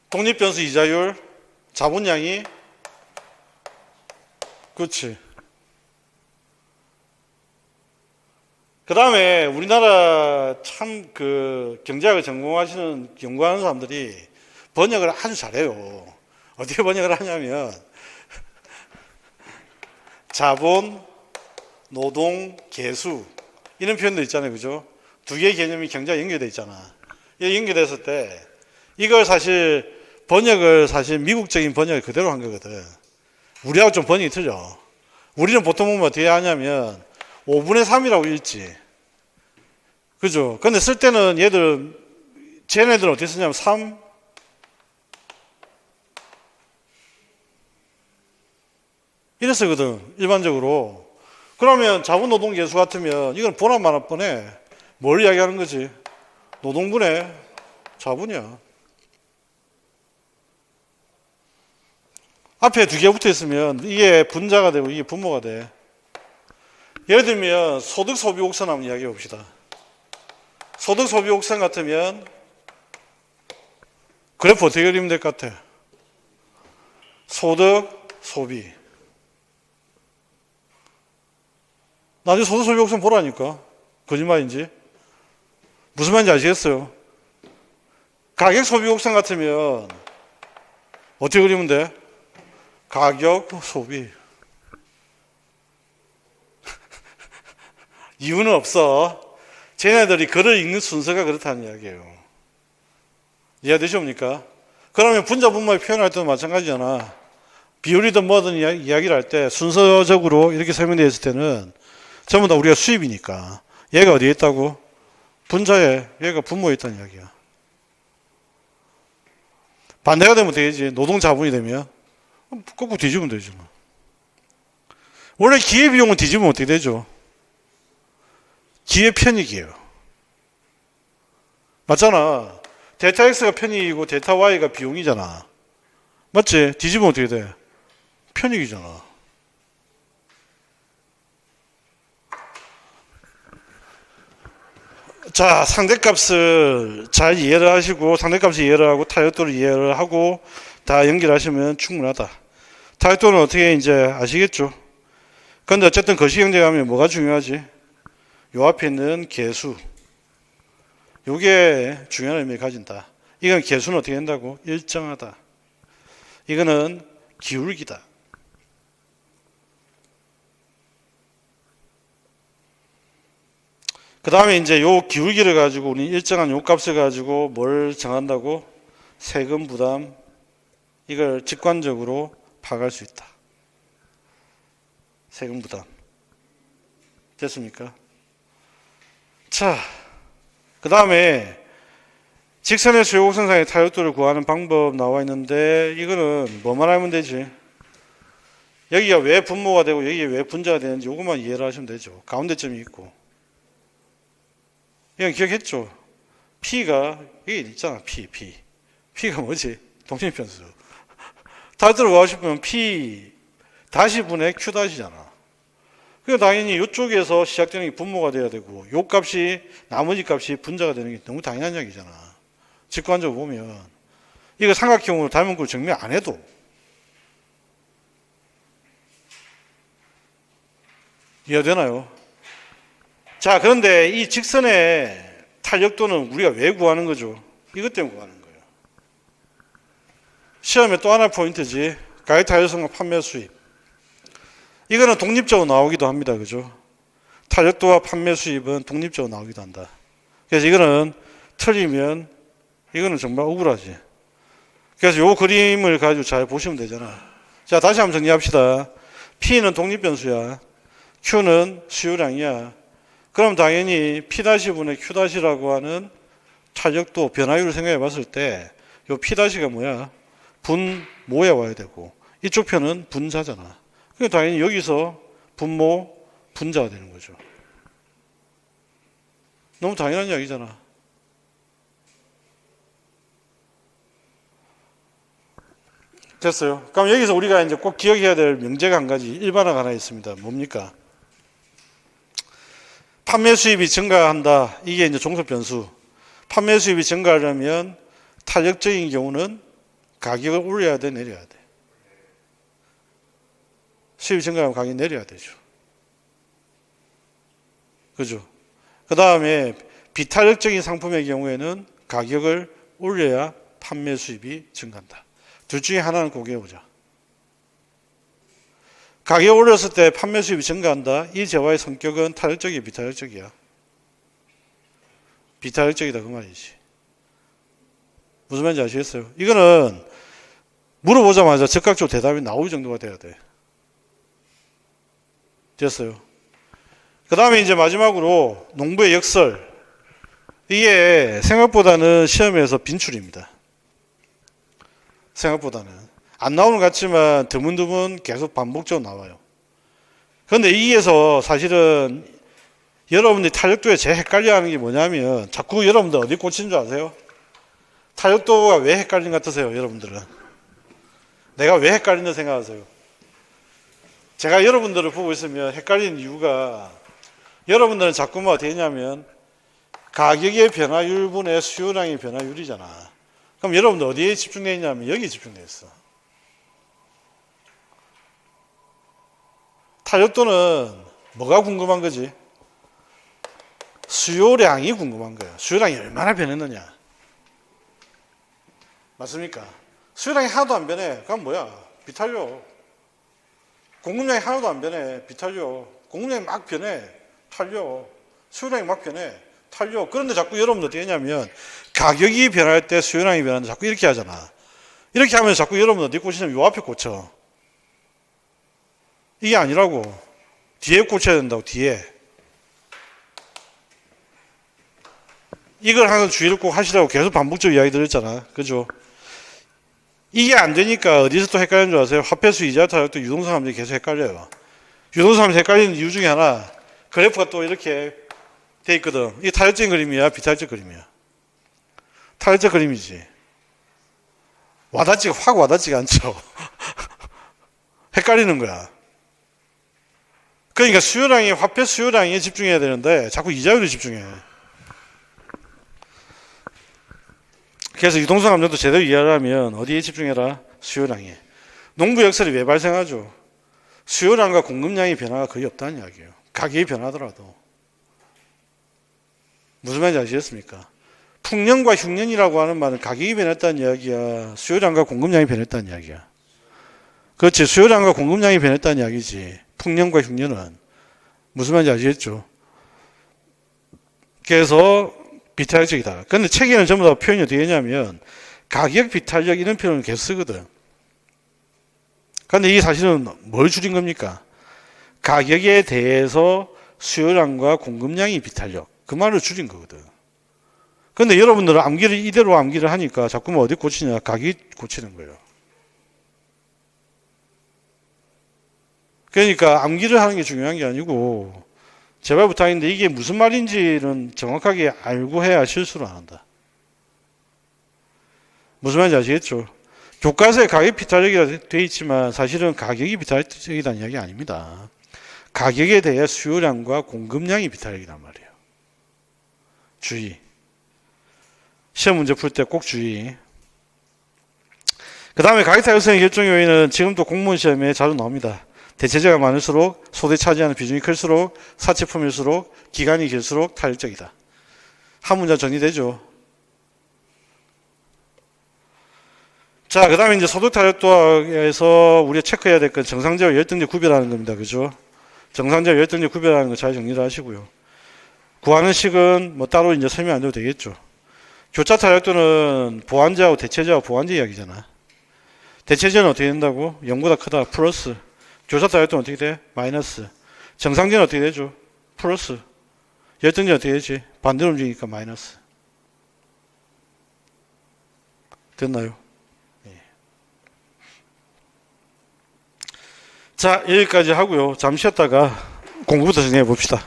독립변수 이자율, 자본량이, 그렇지. 그 다음에 우리나라 참 그 경제학을 전공하시는 연구하는 사람들이 번역을 아주 잘해요. 어떻게 번역을 하냐면 자본, 노동, 계수 이런 표현도 있잖아요, 그죠? 두 개의 개념이 경제가 연결돼 있잖아. 이 연결됐을 때 이걸 사실 번역을 사실 미국적인 번역을 그대로 한 거거든. 우리하고 좀 번역이 틀려. 우리는 보통 보면 어떻게 하냐면 5분의 3이라고 읽지. 그죠? 근데 쓸 때는 쟤네들은 어떻게 쓰냐면 3, 이래 쓰거든, 일반적으로. 그러면 자본노동 계수 같으면 이건 보나 마나 뻔해. 뭘 이야기하는 거지? 노동분의 자본이야. 앞에 두 개 붙어 있으면 이게 분자가 되고 이게 분모가 돼. 예를 들면 소득 소비 곡선 한번 이야기해 봅시다. 소득 소비 곡선 같으면 그래프 어떻게 그리면 될 것 같아? 소득 소비. 나중에 소득 소비 곡선 보라니까. 거짓말인지. 무슨 말인지 아시겠어요? 가격 소비 곡선 같으면 어떻게 그리면 돼? 가격 소비. 이유는 없어. 쟤네들이 글을 읽는 순서가 그렇다는 이야기예요. 이해되십니까? 그러면 분자 분모의 표현할 때도 마찬가지잖아. 비율이든 뭐든 이야기를 할 때 순서적으로 이렇게 설명되어 있을 때는 전부 다 우리가 수입이니까 얘가 어디에 있다고? 분자에, 얘가 분모에 있다는 이야기야. 반대가 되면 되지. 노동 자본이 되면 거꾸로 뒤집으면 되죠. 원래 기회비용은 뒤집으면 어떻게 되죠? 기회 편익이에요. 맞잖아. 데이터 X가 편익이고 데이터 Y가 비용이잖아. 맞지? 뒤집으면 어떻게 돼? 편익이잖아. 자, 상대값을 잘 이해를 하시고 상대값을 이해를 하고 타협도를 이해를 하고 다 연결하시면 충분하다. 타협도는 어떻게 이제 아시겠죠? 근데 어쨌든 거시경제 가면 뭐가 중요하지? 요 앞에 있는 계수. 요게 중요한 의미를 가진다. 이건 계수는 어떻게 된다고? 일정하다. 이거는 기울기다. 그 다음에 이제 요 기울기를 가지고 우리 일정한 요 값을 가지고 뭘 정한다고? 세금 부담. 이걸 직관적으로 파악할 수 있다. 세금 부담. 됐습니까? 자, 그 다음에 직선의 수요곡선상의 타협도를 구하는 방법 나와 있는데 이거는 뭐만 알면 되지? 여기가 왜 분모가 되고 여기가 왜 분자가 되는지 이것만 이해를 하시면 되죠. 가운데점이 있고. 이건 기억했죠? P가 여기 있잖아. P가 뭐지? 독립변수. 타협도를 구하고 싶으면 P 다시 분의 Q 다시잖아. 그러니까 당연히 이쪽에서 시작되는 게 분모가 돼야 되고 요 값이 나머지 값이 분자가 되는 게 너무 당연한 이야기잖아. 직관적으로 보면 이거 삼각형으로 닮은 걸 증명 안 해도 이해되나요? 자, 그런데 이 직선의 탄력도는 우리가 왜 구하는 거죠? 이것 때문에 구하는 거예요. 시험에 또 하나의 포인트지. 가격 탄력성과 판매 수입. 이거는 독립적으로 나오기도 합니다. 그죠? 탄력도와 판매 수입은 독립적으로 나오기도 한다. 그래서 이거는 틀리면 이거는 정말 억울하지. 그래서 요 그림을 가지고 잘 보시면 되잖아. 자, 다시 한번 정리합시다. P는 독립변수야. Q는 수요량이야. 그럼 당연히 P-분의 Q-라고 하는 탄력도 변화율을 생각해 봤을 때 요 P-가 뭐야? 분모에 와야 되고 이쪽 편은 분자잖아. 그러니까 당연히 여기서 분모, 분자가 되는 거죠. 너무 당연한 이야기잖아. 됐어요. 그럼 여기서 우리가 이제 꼭 기억해야 될 명제가 한 가지, 일반화가 하나 있습니다. 뭡니까? 판매 수입이 증가한다. 이게 이제 종속 변수. 판매 수입이 증가하려면 탄력적인 경우는 가격을 올려야 돼, 내려야 돼? 수입이 증가하면 가격이 내려야 되죠. 그죠? 그 다음에 비탄력적인 상품의 경우에는 가격을 올려야 판매 수입이 증가한다. 둘 중에 하나는 꼭 외우자. 가격 올렸을 때 판매 수입이 증가한다. 이 재화의 성격은 탄력적이야, 비탄력적이야? 비탄력적이다 그 말이지. 무슨 말인지 아시겠어요? 이거는 물어보자마자 즉각적으로 대답이 나올 정도가 돼야 돼. 됐어요? 그 다음에 이제 마지막으로 농부의 역설. 이게 생각보다는 시험에서 빈출입니다. 생각보다는. 안 나오는 것 같지만 드문드문 계속 반복적으로 나와요. 그런데 여기에서 사실은 여러분들이 탄력도에 제일 헷갈려 하는 게 뭐냐면 자꾸 여러분들 어디 꽂히는 줄 아세요? 탄력도가 왜 헷갈린 것 같으세요? 여러분들은. 내가 왜 헷갈린다 생각하세요? 제가 여러분들을 보고 있으면 헷갈리는 이유가 여러분들은 자꾸만 어떻게 했냐면 가격의 변화율분의 수요량의 변화율이잖아. 그럼 여러분들 어디에 집중되어 있냐면 여기에 집중되어 있어. 탄력도는 뭐가 궁금한 거지? 수요량이 궁금한 거야. 수요량이 얼마나 변했느냐. 맞습니까? 수요량이 하나도 안 변해. 그럼 뭐야? 비탄력. 공급량이 하나도 안 변해. 비탄력. 공급량이 막 변해. 탄력. 수요량이 막 변해. 탄력. 그런데 자꾸 여러분들 어떻게 하냐면 가격이 변할 때 수요량이 변하는데 자꾸 이렇게 하잖아. 이렇게 하면 자꾸 여러분들 어디 꽂히냐면 요 앞에 꽂혀. 이게 아니라고. 뒤에 꽂혀야 된다고. 뒤에. 이걸 항상 주의를 꼭 하시라고 계속 반복적으로 이야기 드렸잖아. 그죠? 이게 안 되니까 어디서 또 헷갈리는 줄 아세요? 화폐수 이자 탄력도 유동성 함량이 계속 헷갈려요. 유동성 함량이 헷갈리는 이유 중에 하나, 그래프가 또 이렇게 돼 있거든. 이게 탄력적인 그림이야? 비탄력적 그림이야? 탄력적 그림이지. 확 와닿지가 않죠. 헷갈리는 거야. 그러니까 수요량이, 화폐 수요량에 집중해야 되는데 자꾸 이자율에 집중해. 그래서 유동성 함량도 제대로 이해하려면 어디에 집중해라? 수요량에. 농부 역설이 왜 발생하죠? 수요량과 공급량의 변화가 거의 없다는 이야기예요. 가격이 변하더라도. 무슨 말인지 아시겠습니까? 풍년과 흉년이라고 하는 말은 가격이 변했다는 이야기야, 수요량과 공급량이 변했다는 이야기야. 그렇지. 수요량과 공급량이 변했다는 이야기지. 풍년과 흉년은. 무슨 말인지 아시겠죠? 그래서 비탄력적이다. 그런데 책에는 전부 다 표현이 어떻게 되냐면 가격 비탄력 이런 표현을 계속 쓰거든. 그런데 이게 사실은 뭘 줄인 겁니까? 가격에 대해서 수요량과 공급량이 비탄력. 그 말을 줄인 거거든. 그런데 여러분들은 이대로 암기를 하니까 자꾸만 어디 꽂히냐? 가격이 꽂히는 거예요. 그러니까 암기를 하는 게 중요한 게 아니고 제발 부탁인데 이게 무슨 말인지는 정확하게 알고 해야 실수를 안 한다. 무슨 말인지 아시겠죠? 교과서에 가격 비탄력이라 되어 있지만 사실은 가격이 비탄력이라는 이야기 아닙니다. 가격에 대해 수요량과 공급량이 비탄력이란 말이에요. 주의. 시험 문제 풀 때 꼭 주의. 그 다음에 가격 탄력성의 결정 요인은 지금도 공무원 시험에 자주 나옵니다. 대체재가 많을수록 소득이 차지하는 비중이 클수록 사치품일수록 기간이 길수록 탄력적이다. 한 문장 정리되죠. 자, 그 다음에 이제 소득 타협도에서 우리가 체크해야 될 건 정상제와 열등제 구별하는 겁니다. 그죠? 정상제와 열등제 구별하는 거 잘 정리를 하시고요. 구하는 식은 뭐 따로 이제 설명 안 해도 되겠죠. 교차 타협도는 보완제하고 대체제하고 보완제 이야기잖아. 대체제는 어떻게 된다고? 0보다 크다. 플러스. 교차 타협도는 어떻게 돼? 마이너스. 정상제는 어떻게 되죠? 플러스. 열등제는 어떻게 되지? 반대로 움직이니까 마이너스. 됐나요? 자, 여기까지 하고요. 잠시 쉬었다가 공부부터 진행해 봅시다.